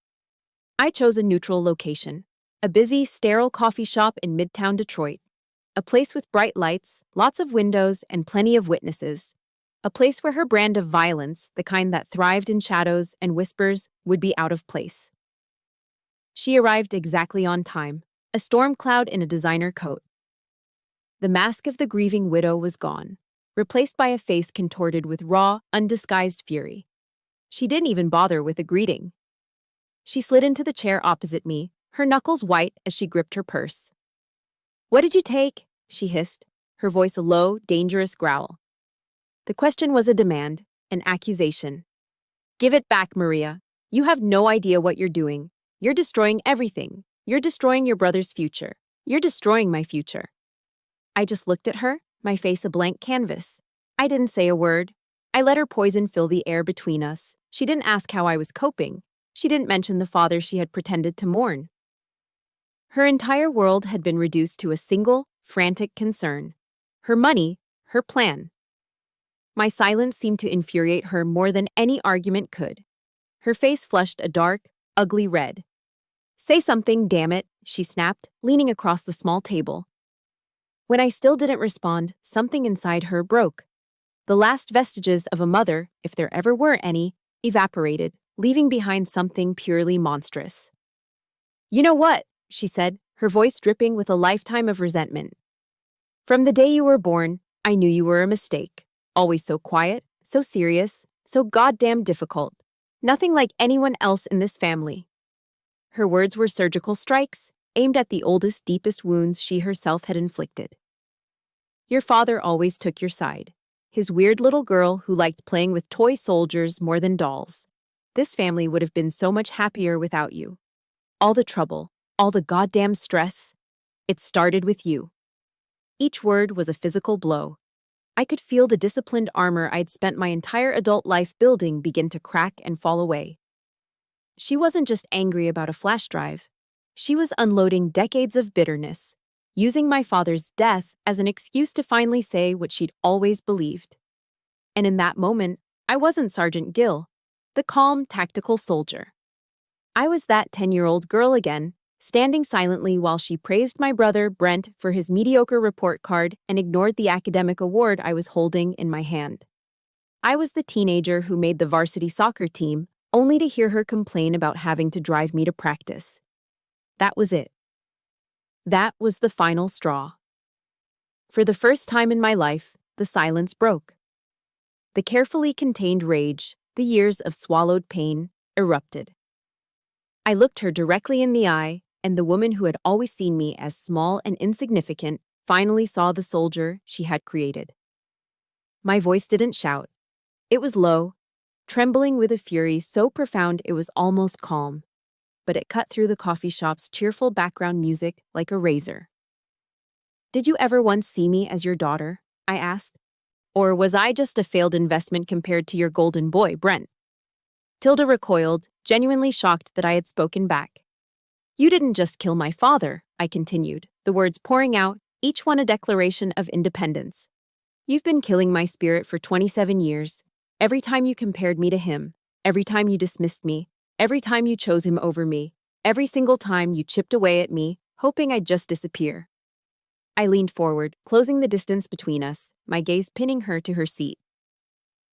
I chose a neutral location, a busy, sterile coffee shop in Midtown Detroit. A place with bright lights, lots of windows, and plenty of witnesses. A place where her brand of violence, the kind that thrived in shadows and whispers, would be out of place. She arrived exactly on time, a storm cloud in a designer coat. The mask of the grieving widow was gone, replaced by a face contorted with raw, undisguised fury. She didn't even bother with a greeting. She slid into the chair opposite me, her knuckles white as she gripped her purse. "What did you take?" she hissed, her voice a low, dangerous growl. The question was a demand, an accusation. "Give it back, Maria. You have no idea what you're doing. You're destroying everything. You're destroying your brother's future. You're destroying my future." I just looked at her, my face a blank canvas. I didn't say a word. I let her poison fill the air between us. She didn't ask how I was coping. She didn't mention the father she had pretended to mourn. Her entire world had been reduced to a single, frantic concern. Her money, her plan. My silence seemed to infuriate her more than any argument could. Her face flushed a dark, ugly red. "Say something, damn it," she snapped, leaning across the small table. When I still didn't respond, something inside her broke. The last vestiges of a mother, if there ever were any, evaporated, leaving behind something purely monstrous. "You know what?" she said, her voice dripping with a lifetime of resentment. "From the day you were born, I knew you were a mistake. Always so quiet, so serious, so goddamn difficult. Nothing like anyone else in this family." Her words were surgical strikes, aimed at the oldest, deepest wounds she herself had inflicted. "Your father always took your side. His weird little girl who liked playing with toy soldiers more than dolls. This family would have been so much happier without you. All the trouble, all the goddamn stress. It started with you." Each word was a physical blow. I could feel the disciplined armor I'd spent my entire adult life building begin to crack and fall away. She wasn't just angry about a flash drive. She was unloading decades of bitterness, using my father's death as an excuse to finally say what she'd always believed. And in that moment, I wasn't Sergeant Gill, the calm, tactical soldier. I was that 10-year-old girl again, standing silently while she praised my brother, Brent, for his mediocre report card and ignored the academic award I was holding in my hand. I was the teenager who made the varsity soccer team, only to hear her complain about having to drive me to practice. That was it. That was the final straw. For the first time in my life, the silence broke. The carefully contained rage, the years of swallowed pain, erupted. I looked her directly in the eye, and the woman who had always seen me as small and insignificant finally saw the soldier she had created. My voice didn't shout. It was low, trembling with a fury so profound it was almost calm, but it cut through the coffee shop's cheerful background music like a razor. "Did you ever once see me as your daughter?" I asked. "Or was I just a failed investment compared to your golden boy, Brent?" Tilda recoiled, genuinely shocked that I had spoken back. "You didn't just kill my father," I continued, the words pouring out, each one a declaration of independence. "You've been killing my spirit for 27 years. Every time you compared me to him, every time you dismissed me, every time you chose him over me, every single time you chipped away at me, hoping I'd just disappear." I leaned forward, closing the distance between us, my gaze pinning her to her seat.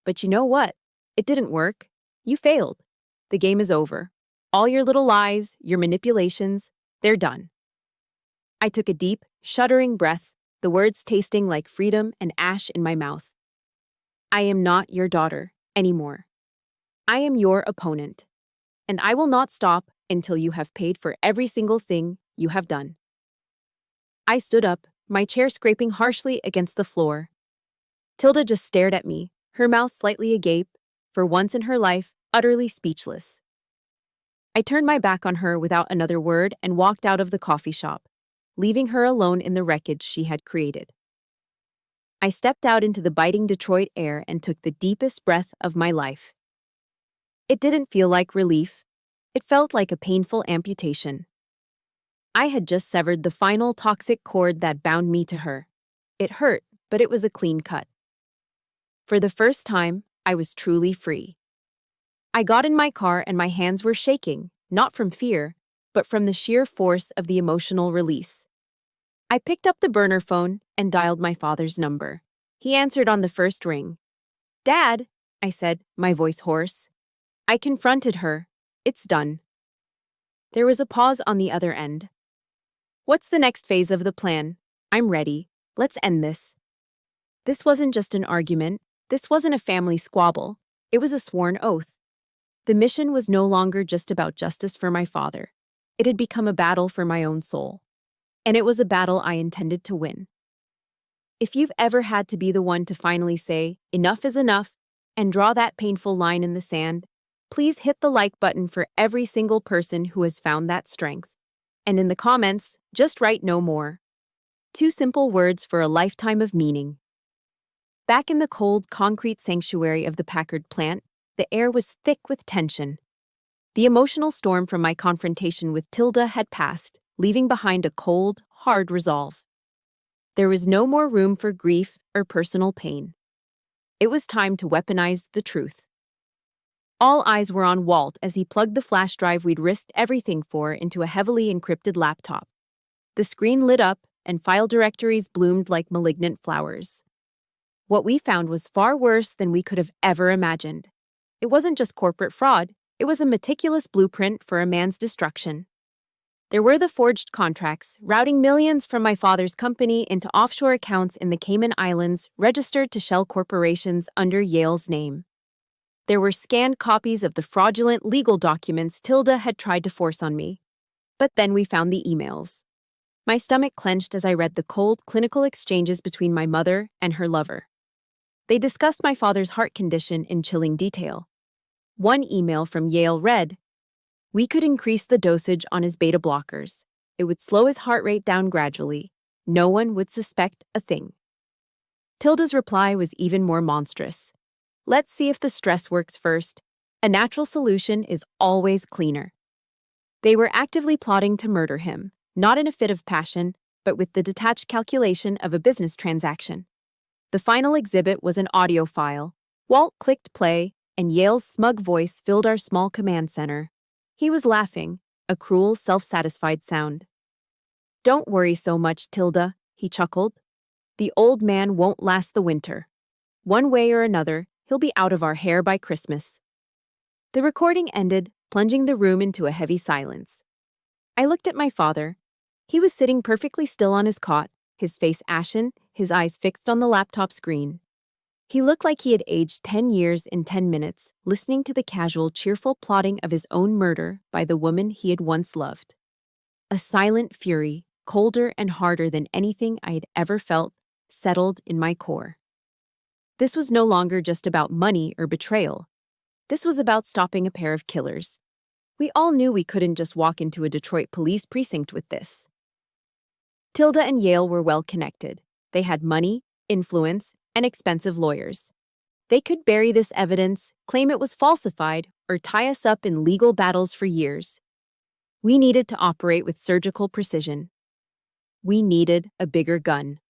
"But you know what? It didn't work. You failed. The game is over. All your little lies, your manipulations, they're done." I took a deep, shuddering breath, the words tasting like freedom and ash in my mouth. "I am not your daughter anymore. I am your opponent, and I will not stop until you have paid for every single thing you have done." I stood up, my chair scraping harshly against the floor. Tilda just stared at me, her mouth slightly agape, for once in her life, utterly speechless. I turned my back on her without another word and walked out of the coffee shop, leaving her alone in the wreckage she had created. I stepped out into the biting Detroit air and took the deepest breath of my life. It didn't feel like relief. It felt like a painful amputation. I had just severed the final toxic cord that bound me to her. It hurt, but it was a clean cut. For the first time, I was truly free. I got in my car and my hands were shaking, not from fear, but from the sheer force of the emotional release. I picked up the burner phone and dialed my father's number. He answered on the first ring. "Dad," I said, my voice hoarse. I confronted her. "It's done." There was a pause on the other end. "What's the next phase of the plan? I'm ready. Let's end this." This wasn't just an argument. This wasn't a family squabble. It was a sworn oath. The mission was no longer just about justice for my father. It had become a battle for my own soul. And it was a battle I intended to win. If you've ever had to be the one to finally say, "Enough is enough," and draw that painful line in the sand, please hit the like button for every single person who has found that strength. And in the comments, just write "no more." 2 simple words for a lifetime of meaning. Back in the cold, concrete sanctuary of the Packard plant, the air was thick with tension. The emotional storm from my confrontation with Tilda had passed, leaving behind a cold, hard resolve. There was no more room for grief or personal pain. It was time to weaponize the truth. All eyes were on Walt as he plugged the flash drive we'd risked everything for into a heavily encrypted laptop. The screen lit up, and file directories bloomed like malignant flowers. What we found was far worse than we could have ever imagined. It wasn't just corporate fraud, it was a meticulous blueprint for a man's destruction. There were the forged contracts, routing millions from my father's company into offshore accounts in the Cayman Islands registered to shell corporations under Yale's name. There were scanned copies of the fraudulent legal documents Tilda had tried to force on me. But then we found the emails. My stomach clenched as I read the cold, clinical exchanges between my mother and her lover. They discussed my father's heart condition in chilling detail. One email from Yale read, "We could increase the dosage on his beta blockers. It would slow his heart rate down gradually. No one would suspect a thing." Tilda's reply was even more monstrous. "Let's see if the stress works first. A natural solution is always cleaner." They were actively plotting to murder him, not in a fit of passion, but with the detached calculation of a business transaction. The final exhibit was an audio file. Walt clicked play, and Yale's smug voice filled our small command center. He was laughing, a cruel, self-satisfied sound. "Don't worry so much, Tilda," he chuckled. "The old man won't last the winter. One way or another, he'll be out of our hair by Christmas." The recording ended, plunging the room into a heavy silence. I looked at my father. He was sitting perfectly still on his cot, his face ashen, his eyes fixed on the laptop screen. He looked like he had aged 10 years in 10 minutes, listening to the casual, cheerful plotting of his own murder by the woman he had once loved. A silent fury, colder and harder than anything I had ever felt, settled in my core. This was no longer just about money or betrayal. This was about stopping a pair of killers. We all knew we couldn't just walk into a Detroit police precinct with this. Tilda and Yale were well connected. They had money, influence, and expensive lawyers. They could bury this evidence, claim it was falsified, or tie us up in legal battles for years. We needed to operate with surgical precision. We needed a bigger gun.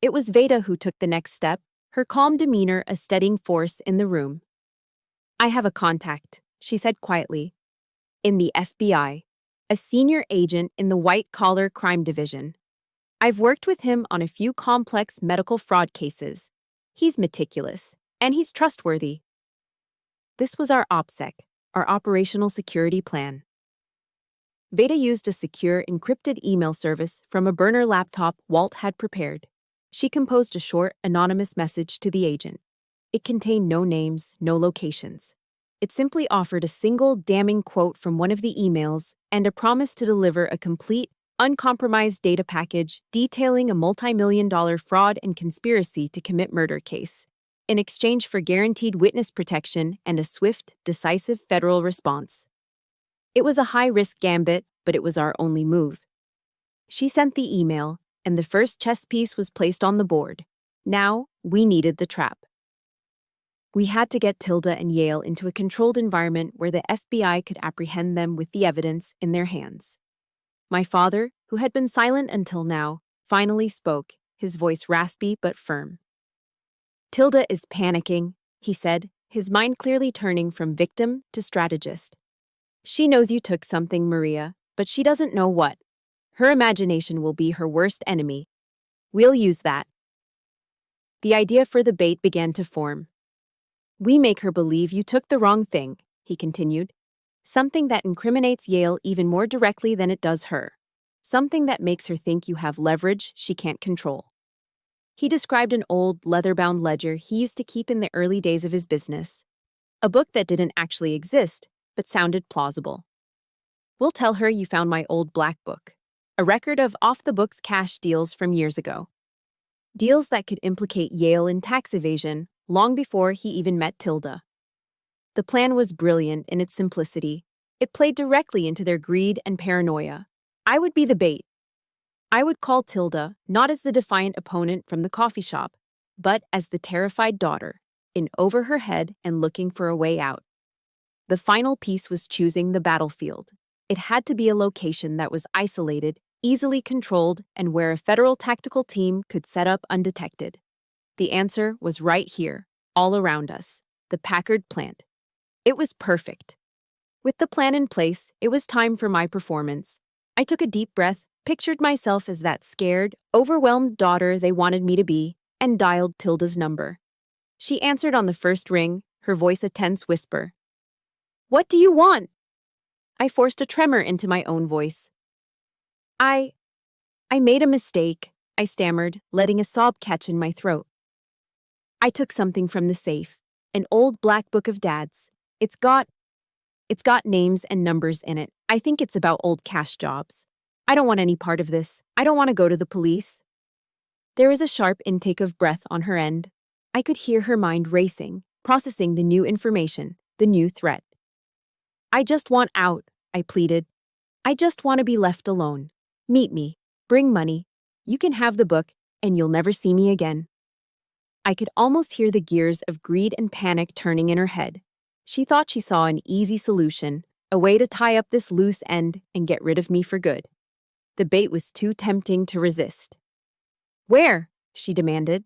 It was Veda who took the next step, her calm demeanor a steadying force in the room. "I have a contact," she said quietly. "In the FBI. A senior agent in the white-collar crime division. I've worked with him on a few complex medical fraud cases. He's meticulous, and he's trustworthy." This was our OPSEC, our operational security plan. Veda used a secure, encrypted email service from a burner laptop Walt had prepared. She composed a short, anonymous message to the agent. It contained no names, no locations. It simply offered a single damning quote from one of the emails and a promise to deliver a complete, uncompromised data package detailing a multi-million-dollar fraud and conspiracy to commit murder case, in exchange for guaranteed witness protection and a swift, decisive federal response. It was a high-risk gambit, but it was our only move. She sent the email, and the first chess piece was placed on the board. Now, we needed the trap. We had to get Tilda and Yale into a controlled environment where the FBI could apprehend them with the evidence in their hands. My father, who had been silent until now, finally spoke, his voice raspy but firm. "Tilda is panicking," he said, his mind clearly turning from victim to strategist. "She knows you took something, Maria, but she doesn't know what. Her imagination will be her worst enemy. We'll use that." The idea for the bait began to form. "We make her believe you took the wrong thing," he continued. "Something that incriminates Yale even more directly than it does her. Something that makes her think you have leverage she can't control." He described an old, leather-bound ledger he used to keep in the early days of his business. A book that didn't actually exist, but sounded plausible. "We'll tell her you found my old black book, a record of off-the-books cash deals from years ago. Deals that could implicate Yale in tax evasion long before he even met Tilda." The plan was brilliant in its simplicity. It played directly into their greed and paranoia. I would be the bait. I would call Tilda not as the defiant opponent from the coffee shop, but as the terrified daughter, in over her head and looking for a way out. The final piece was choosing the battlefield. It had to be a location that was isolated, easily controlled, and where a federal tactical team could set up undetected. The answer was right here, all around us, the Packard plant. It was perfect. With the plan in place, it was time for my performance. I took a deep breath, pictured myself as that scared, overwhelmed daughter they wanted me to be, and dialed Tilda's number. She answered on the first ring, her voice a tense whisper. "What do you want?" I forced a tremor into my own voice. I made a mistake," I stammered, letting a sob catch in my throat. "I took something from the safe, an old black book of Dad's. It's got names and numbers in it. I think it's about old cash jobs. I don't want any part of this. I don't want to go to the police." There was a sharp intake of breath on her end. I could hear her mind racing, processing the new information, the new threat. "I just want out," I pleaded. "I just want to be left alone. Meet me. Bring money. You can have the book, and you'll never see me again." I could almost hear the gears of greed and panic turning in her head. She thought she saw an easy solution, a way to tie up this loose end and get rid of me for good. The bait was too tempting to resist. "Where?" she demanded.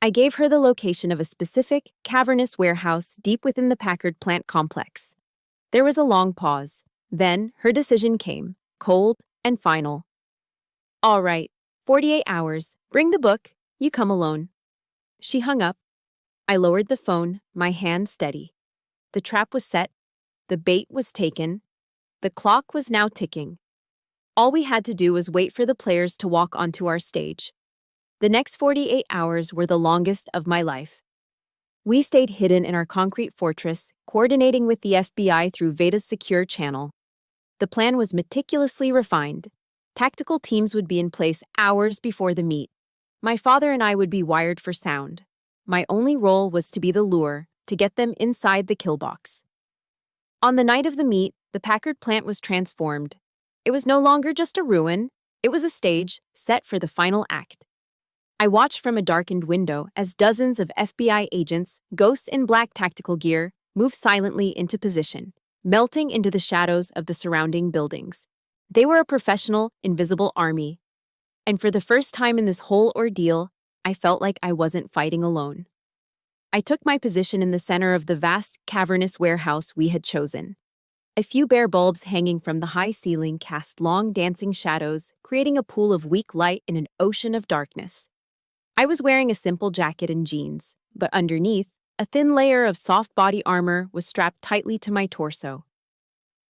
I gave her the location of a specific, cavernous warehouse deep within the Packard plant complex. There was a long pause. Then her decision came, cold and final. "All right, 48 hours. Bring the book. You come alone." She hung up. I lowered the phone, my hand steady. The trap was set. The bait was taken. The clock was now ticking. All we had to do was wait for the players to walk onto our stage. The next 48 hours were the longest of my life. We stayed hidden in our concrete fortress, coordinating with the FBI through Veda's secure channel. The plan was meticulously refined. Tactical teams would be in place hours before the meet. My father and I would be wired for sound. My only role was to be the lure, to get them inside the kill box. On the night of the meet, the Packard plant was transformed. It was no longer just a ruin. It was a stage set for the final act. I watched from a darkened window as dozens of FBI agents, ghosts in black tactical gear, moved silently into position, melting into the shadows of the surrounding buildings. They were a professional, invisible army. And for the first time in this whole ordeal, I felt like I wasn't fighting alone. I took my position in the center of the vast, cavernous warehouse we had chosen. A few bare bulbs hanging from the high ceiling cast long dancing shadows, creating a pool of weak light in an ocean of darkness. I was wearing a simple jacket and jeans, but underneath, a thin layer of soft body armor was strapped tightly to my torso.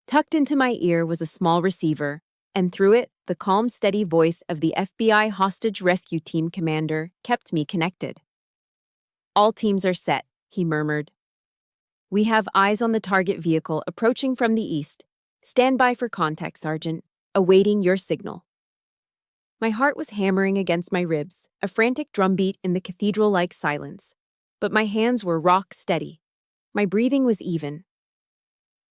Tucked into my ear was a small receiver, and through it, the calm, steady voice of the FBI hostage rescue team commander kept me connected. "All teams are set," he murmured. "We have eyes on the target vehicle approaching from the east. Stand by for contact, Sergeant, awaiting your signal." My heart was hammering against my ribs, a frantic drumbeat in the cathedral-like silence. But my hands were rock steady. My breathing was even.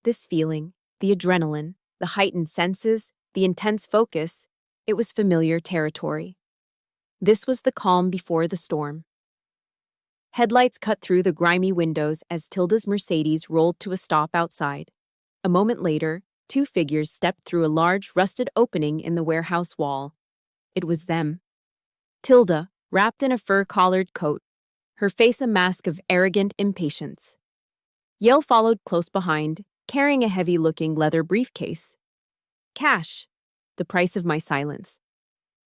This feeling, the adrenaline, the heightened senses, the intense focus, it was familiar territory. This was the calm before the storm. Headlights cut through the grimy windows as Tilda's Mercedes rolled to a stop outside. A moment later, two figures stepped through a large, rusted opening in the warehouse wall. It was them. Tilda, wrapped in a fur-collared coat, her face a mask of arrogant impatience. Yale followed close behind, carrying a heavy-looking leather briefcase. Cash, the price of my silence.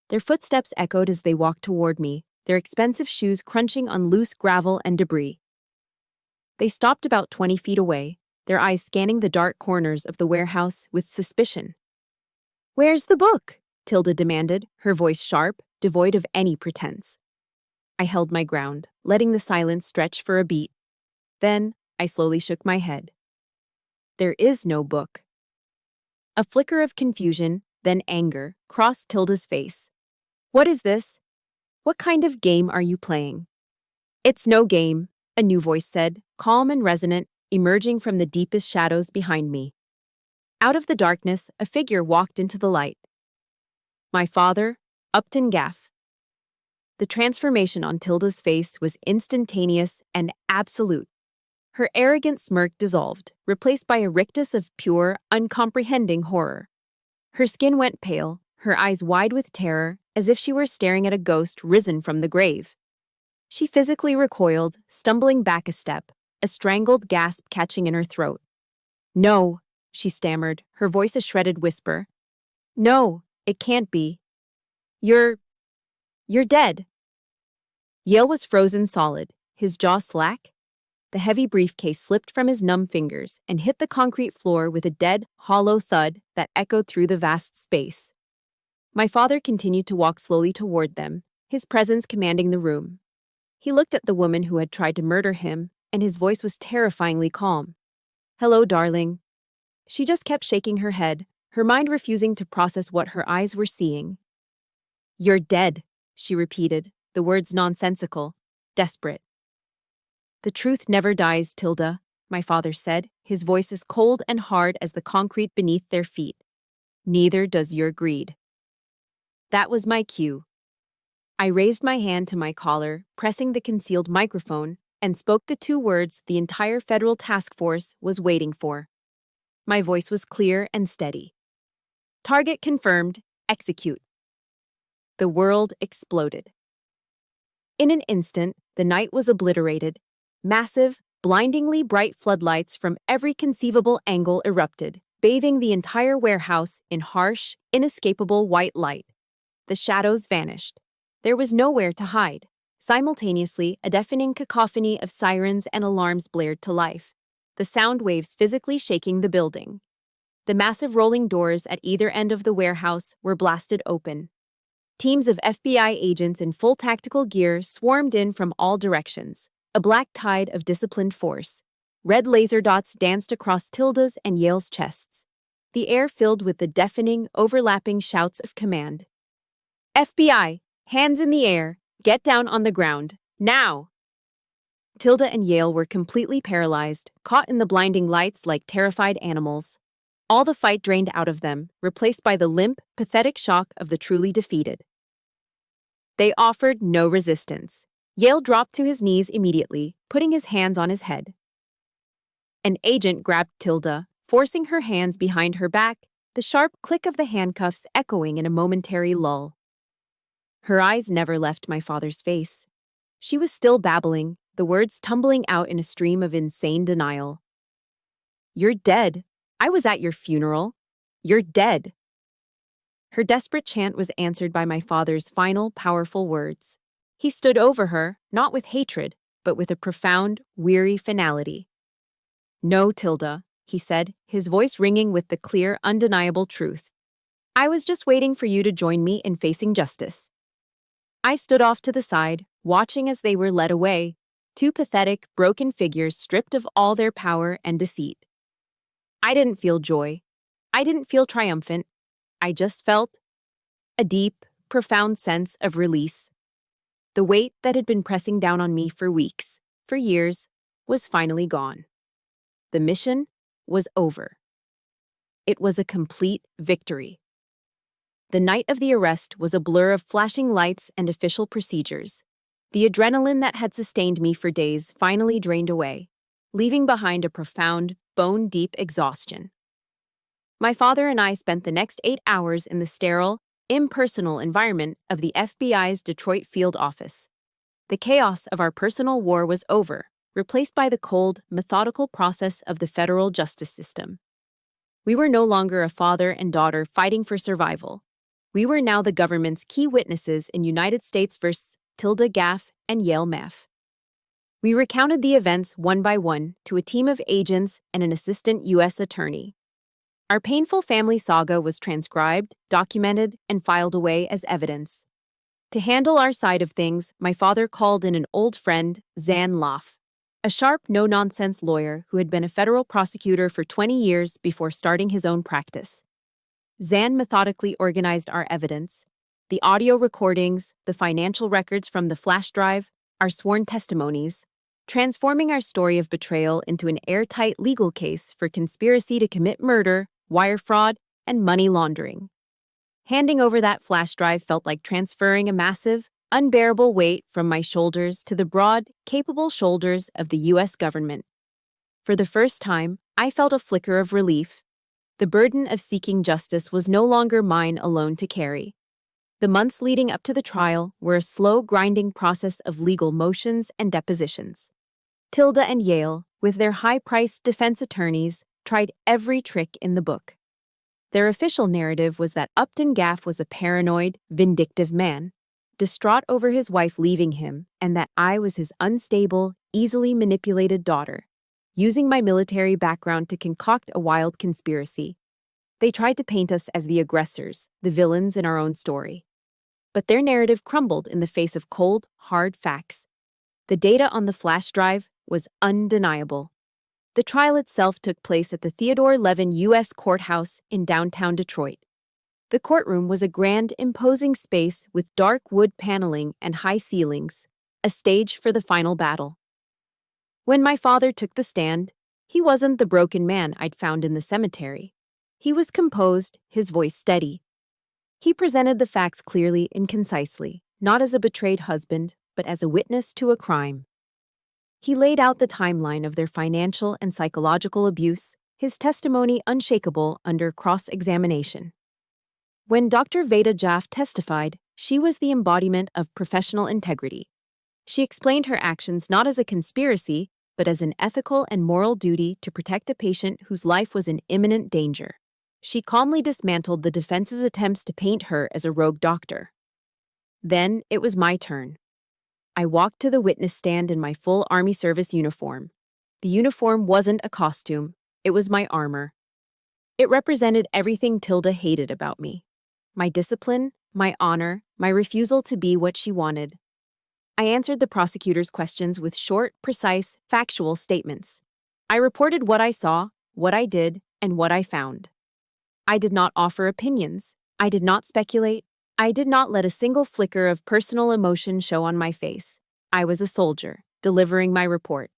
Their footsteps echoed as they walked toward me, their expensive shoes crunching on loose gravel and debris. They stopped about 20 feet away, their eyes scanning the dark corners of the warehouse with suspicion. "Where's the book?" Tilda demanded, her voice sharp, devoid of any pretense. I held my ground, letting the silence stretch for a beat. Then, I slowly shook my head. "There is no book." A flicker of confusion, then anger, crossed Tilda's face. "What is this? What kind of game are you playing?" "It's no game," a new voice said, calm and resonant, emerging from the deepest shadows behind me. Out of the darkness, a figure walked into the light. My father, Upton Gaff. The transformation on Tilda's face was instantaneous and absolute. Her arrogant smirk dissolved, replaced by a rictus of pure, uncomprehending horror. Her skin went pale, her eyes wide with terror, as if she were staring at a ghost risen from the grave. She physically recoiled, stumbling back a step, a strangled gasp catching in her throat. "No," she stammered, her voice a shredded whisper. "No, it can't be. You're dead." Yale was frozen solid, his jaw slack. The heavy briefcase slipped from his numb fingers and hit the concrete floor with a dead, hollow thud that echoed through the vast space. My father continued to walk slowly toward them, his presence commanding the room. He looked at the woman who had tried to murder him, and his voice was terrifyingly calm. "Hello, darling." She just kept shaking her head, her mind refusing to process what her eyes were seeing. "You're dead," she repeated, the words nonsensical, desperate. "The truth never dies, Tilda," my father said, his voice as cold and hard as the concrete beneath their feet. "Neither does your greed." That was my cue. I raised my hand to my collar, pressing the concealed microphone, and spoke the two words the entire federal task force was waiting for. My voice was clear and steady. "Target confirmed. Execute." The world exploded. In an instant, the night was obliterated. Massive, blindingly bright floodlights from every conceivable angle erupted, bathing the entire warehouse in harsh, inescapable white light. The shadows vanished. There was nowhere to hide. Simultaneously, a deafening cacophony of sirens and alarms blared to life, the sound waves physically shaking the building. The massive rolling doors at either end of the warehouse were blasted open. Teams of FBI agents in full tactical gear swarmed in from all directions, a black tide of disciplined force. Red laser dots danced across Tilda's and Yale's chests, the air filled with the deafening, overlapping shouts of command. "FBI, hands in the air, get down on the ground, now!" Tilda and Yale were completely paralyzed, caught in the blinding lights like terrified animals. All the fight drained out of them, replaced by the limp, pathetic shock of the truly defeated. They offered no resistance. Yale dropped to his knees immediately, putting his hands on his head. An agent grabbed Tilda, forcing her hands behind her back, the sharp click of the handcuffs echoing in a momentary lull. Her eyes never left my father's face. She was still babbling, the words tumbling out in a stream of insane denial. "You're dead. I was at your funeral. You're dead." Her desperate chant was answered by my father's final, powerful words. He stood over her, not with hatred, but with a profound, weary finality. "No, Tilda," he said, his voice ringing with the clear, undeniable truth. "I was just waiting for you to join me in facing justice." I stood off to the side, watching as they were led away, two pathetic, broken figures stripped of all their power and deceit. I didn't feel joy. I didn't feel triumphant. I just felt a deep, profound sense of release. The weight that had been pressing down on me for weeks, for years, was finally gone. The mission was over. It was a complete victory. The night of the arrest was a blur of flashing lights and official procedures. The adrenaline that had sustained me for days finally drained away, leaving behind a profound, bone-deep exhaustion. My father and I spent the next 8 hours in the sterile, impersonal environment of the FBI's Detroit field office. The chaos of our personal war was over, replaced by the cold, methodical process of the federal justice system. We were no longer a father and daughter fighting for survival. We were now the government's key witnesses in United States vs. Tilda Gaff and Yale Maff. We recounted the events one by one to a team of agents and an assistant U.S. attorney. Our painful family saga was transcribed, documented, and filed away as evidence. To handle our side of things, my father called in an old friend, Zan Loff, a sharp, no-nonsense lawyer who had been a federal prosecutor for 20 years before starting his own practice. Zan methodically organized our evidence, the audio recordings, the financial records from the flash drive, our sworn testimonies, transforming our story of betrayal into an airtight legal case for conspiracy to commit murder, wire fraud, and money laundering. Handing over that flash drive felt like transferring a massive, unbearable weight from my shoulders to the broad, capable shoulders of the U.S. government. For the first time, I felt a flicker of relief. The burden of seeking justice was no longer mine alone to carry. The months leading up to the trial were a slow, grinding process of legal motions and depositions. Tilda and Yale, with their high-priced defense attorneys, tried every trick in the book. Their official narrative was that Upton Gaff was a paranoid, vindictive man, distraught over his wife leaving him, and that I was his unstable, easily manipulated daughter, using my military background to concoct a wild conspiracy. They tried to paint us as the aggressors, the villains in our own story. But their narrative crumbled in the face of cold, hard facts. The data on the flash drive was undeniable. The trial itself took place at the Theodore Levin U.S. Courthouse in downtown Detroit. The courtroom was a grand, imposing space with dark wood paneling and high ceilings, a stage for the final battle. When my father took the stand, he wasn't the broken man I'd found in the cemetery. He was composed, his voice steady. He presented the facts clearly and concisely, not as a betrayed husband, but as a witness to a crime. He laid out the timeline of their financial and psychological abuse, his testimony unshakable under cross-examination. When Dr. Veda Jaff testified, she was the embodiment of professional integrity. She explained her actions not as a conspiracy, but as an ethical and moral duty to protect a patient whose life was in imminent danger. She calmly dismantled the defense's attempts to paint her as a rogue doctor. Then it was my turn. I walked to the witness stand in my full Army service uniform. The uniform wasn't a costume, it was my armor. It represented everything Tilda hated about me. My discipline, my honor, my refusal to be what she wanted. I answered the prosecutor's questions with short, precise, factual statements. I reported what I saw, what I did, and what I found. I did not offer opinions. I did not speculate. I did not let a single flicker of personal emotion show on my face. I was a soldier, delivering my report.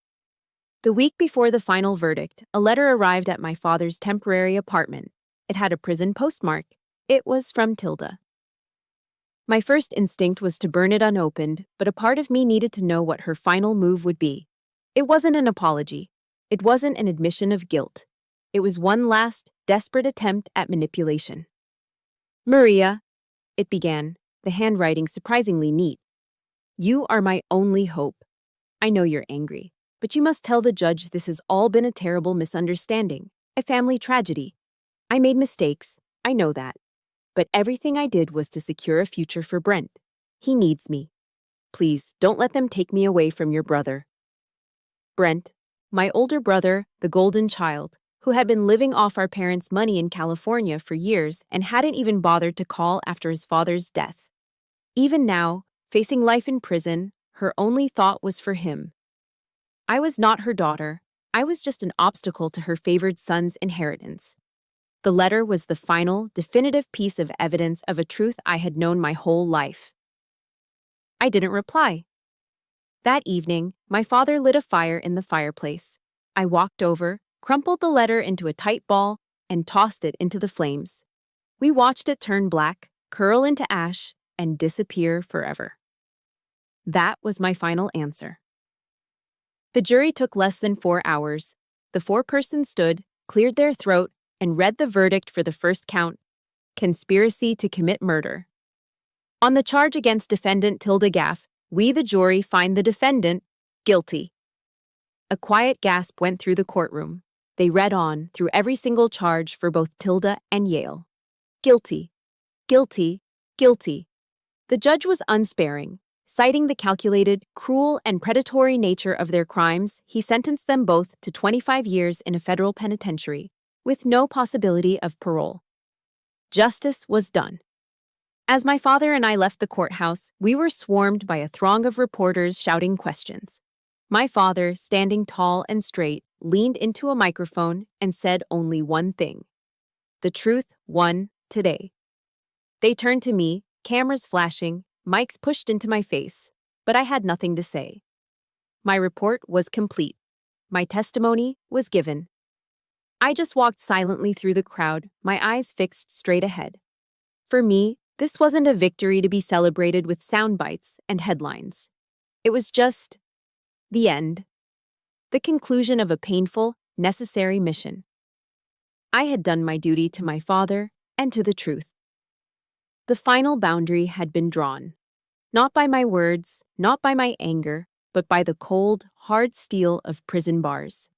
The week before the final verdict, a letter arrived at my father's temporary apartment. It had a prison postmark. It was from Tilda. My first instinct was to burn it unopened, but a part of me needed to know what her final move would be. It wasn't an apology. It wasn't an admission of guilt. It was one last, desperate attempt at manipulation. "Maria," it began, the handwriting surprisingly neat. "You are my only hope. I know you're angry, but you must tell the judge this has all been a terrible misunderstanding, a family tragedy. I made mistakes, I know that. But everything I did was to secure a future for Brent. He needs me. Please, don't let them take me away from your brother." Brent, my older brother, the golden child, who had been living off our parents' money in California for years and hadn't even bothered to call after his father's death. Even now, facing life in prison, her only thought was for him. I was not her daughter. I was just an obstacle to her favored son's inheritance. The letter was the final, definitive piece of evidence of a truth I had known my whole life. I didn't reply. That evening, my father lit a fire in the fireplace. I walked over, crumpled the letter into a tight ball, and tossed it into the flames. We watched it turn black, curl into ash, and disappear forever. That was my final answer. The jury took less than 4 hours. The 4 persons stood, cleared their throat, and read the verdict for the first count: conspiracy to commit murder. On the charge against defendant Tilda Gaff, we, the jury, find the defendant guilty. A quiet gasp went through the courtroom. They read on through every single charge for both Tilda and Yale. Guilty, guilty, guilty. The judge was unsparing. Citing the calculated, cruel, and predatory nature of their crimes, he sentenced them both to 25 years in a federal penitentiary, with no possibility of parole. Justice was done. As my father and I left the courthouse, we were swarmed by a throng of reporters shouting questions. My father, standing tall and straight, leaned into a microphone and said only one thing: "The truth won today." They turned to me, cameras flashing, mics pushed into my face, but I had nothing to say. My report was complete. My testimony was given. I just walked silently through the crowd, my eyes fixed straight ahead. For me, this wasn't a victory to be celebrated with sound bites and headlines. It was just the end. The conclusion of a painful, necessary mission. I had done my duty to my father and to the truth. The final boundary had been drawn. Not by my words, not by my anger, but by the cold, hard steel of prison bars.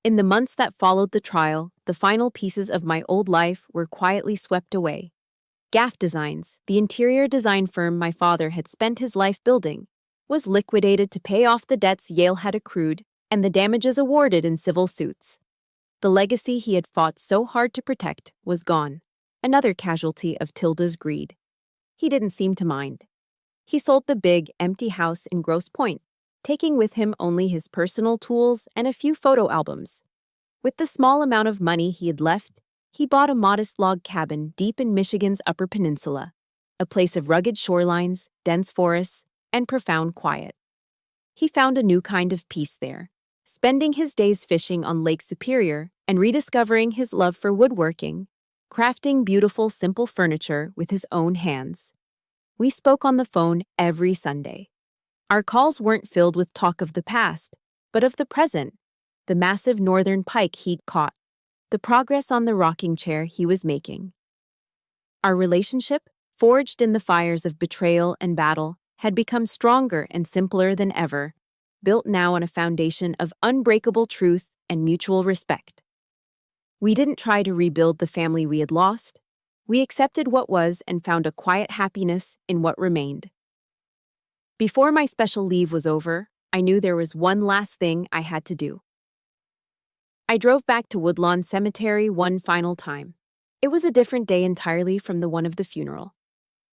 In the months that followed the trial, the final pieces of my old life were quietly swept away. Gaff Designs, the interior design firm my father had spent his life building, was liquidated to pay off the debts Yale had accrued and the damages awarded in civil suits. The legacy he had fought so hard to protect was gone, another casualty of Tilda's greed. He didn't seem to mind. He sold the big, empty house in Grosse Pointe, taking with him only his personal tools and a few photo albums. With the small amount of money he had left, he bought a modest log cabin deep in Michigan's Upper Peninsula, a place of rugged shorelines, dense forests, and profound quiet. He found a new kind of peace there, spending his days fishing on Lake Superior and rediscovering his love for woodworking, crafting beautiful, simple furniture with his own hands. We spoke on the phone every Sunday. Our calls weren't filled with talk of the past, but of the present, the massive northern pike he'd caught, the progress on the rocking chair he was making. Our relationship, forged in the fires of betrayal and battle, had become stronger and simpler than ever, built now on a foundation of unbreakable truth and mutual respect. We didn't try to rebuild the family we had lost. We accepted what was and found a quiet happiness in what remained. Before my special leave was over, I knew there was one last thing I had to do. I drove back to Woodlawn Cemetery one final time. It was a different day entirely from the one of the funeral.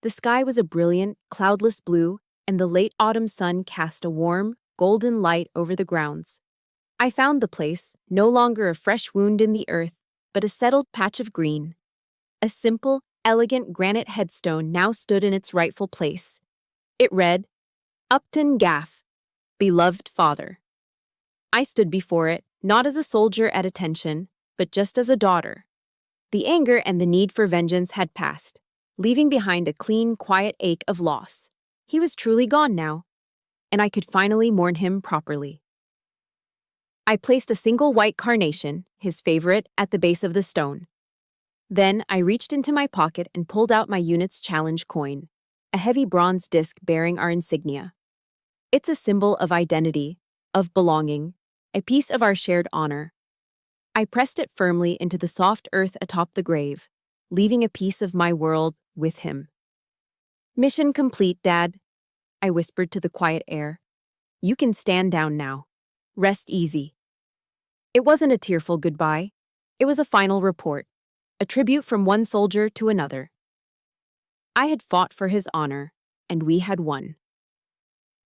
The sky was a brilliant, cloudless blue, and the late autumn sun cast a warm, golden light over the grounds. I found the place, no longer a fresh wound in the earth, but a settled patch of green. A simple, elegant granite headstone now stood in its rightful place. It read, Upton Gaff, Beloved Father. I stood before it, not as a soldier at attention, but just as a daughter. The anger and the need for vengeance had passed, leaving behind a clean, quiet ache of loss. He was truly gone now, and I could finally mourn him properly. I placed a single white carnation, his favorite, at the base of the stone. Then I reached into my pocket and pulled out my unit's challenge coin, a heavy bronze disc bearing our insignia. It's a symbol of identity, of belonging, a piece of our shared honor. I pressed it firmly into the soft earth atop the grave, leaving a piece of my world with him. Mission complete, Dad, I whispered to the quiet air. You can stand down now. Rest easy. It wasn't a tearful goodbye. It was a final report, a tribute from one soldier to another. I had fought for his honor, and we had won.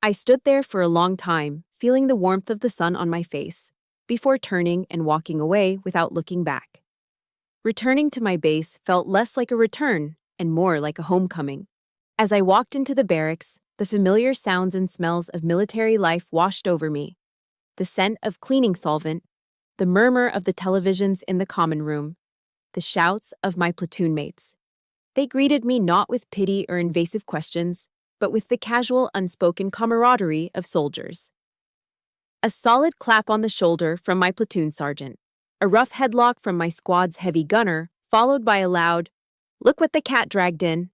I stood there for a long time, feeling the warmth of the sun on my face, before turning and walking away without looking back. Returning to my base felt less like a return and more like a homecoming. As I walked into the barracks, the familiar sounds and smells of military life washed over me. The scent of cleaning solvent, the murmur of the televisions in the common room, the shouts of my platoon mates. They greeted me not with pity or invasive questions, but with the casual, unspoken camaraderie of soldiers. A solid clap on the shoulder from my platoon sergeant, a rough headlock from my squad's heavy gunner, followed by a loud, "Look what the cat dragged in."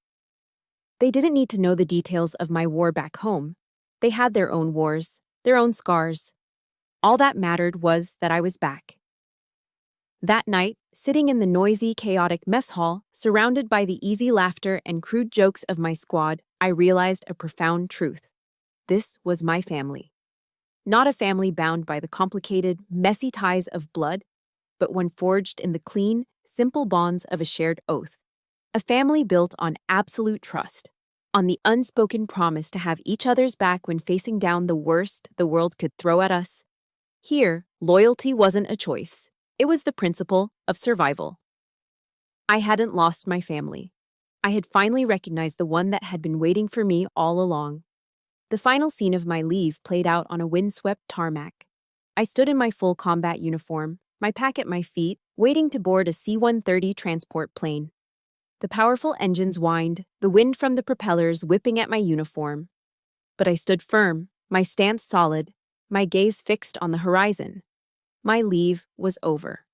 They didn't need to know the details of my war back home. They had their own wars, their own scars. All that mattered was that I was back. That night, sitting in the noisy, chaotic mess hall, surrounded by the easy laughter and crude jokes of my squad, I realized a profound truth. This was my family. Not a family bound by the complicated, messy ties of blood, but one forged in the clean, simple bonds of a shared oath. A family built on absolute trust, on the unspoken promise to have each other's back when facing down the worst the world could throw at us. Here, loyalty wasn't a choice. It was the principle of survival. I hadn't lost my family. I had finally recognized the one that had been waiting for me all along. The final scene of my leave played out on a windswept tarmac. I stood in my full combat uniform, my pack at my feet, waiting to board a C-130 transport plane. The powerful engines whined, the wind from the propellers whipping at my uniform. But I stood firm, my stance solid, my gaze fixed on the horizon. My leave was over.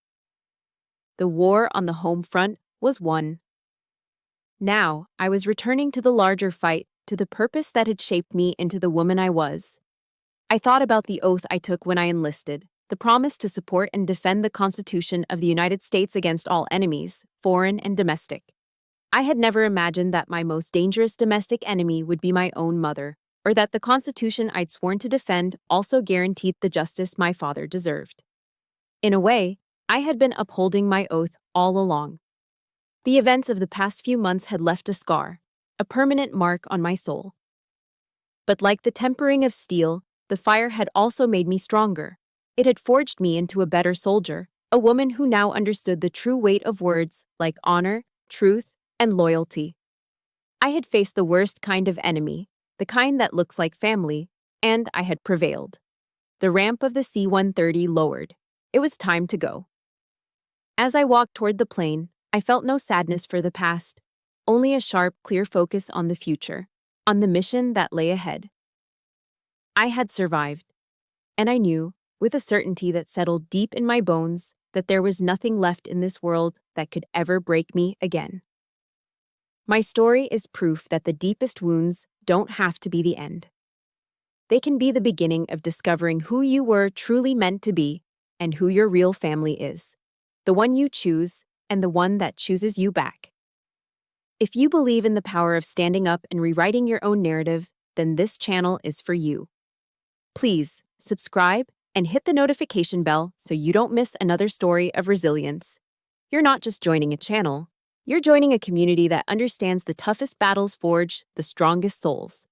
The war on the home front was won. Now, I was returning to the larger fight, to the purpose that had shaped me into the woman I was. I thought about the oath I took when I enlisted, the promise to support and defend the Constitution of the United States against all enemies, foreign and domestic. I had never imagined that my most dangerous domestic enemy would be my own mother, or that the Constitution I'd sworn to defend also guaranteed the justice my father deserved. In a way, I had been upholding my oath all along. The events of the past few months had left a scar, a permanent mark on my soul. But like the tempering of steel, the fire had also made me stronger. It had forged me into a better soldier, a woman who now understood the true weight of words like honor, truth, and loyalty. I had faced the worst kind of enemy, the kind that looks like family, and I had prevailed. The ramp of the C-130 lowered. It was time to go. As I walked toward the plane, I felt no sadness for the past, only a sharp, clear focus on the future, on the mission that lay ahead. I had survived, and I knew, with a certainty that settled deep in my bones, that there was nothing left in this world that could ever break me again. My story is proof that the deepest wounds don't have to be the end. They can be the beginning of discovering who you were truly meant to be and who your real family is, the one you choose and the one that chooses you back. If you believe in the power of standing up and rewriting your own narrative, then this channel is for you. Please subscribe and hit the notification bell so you don't miss another story of resilience. You're not just joining a channel, you're joining a community that understands the toughest battles forge the strongest souls.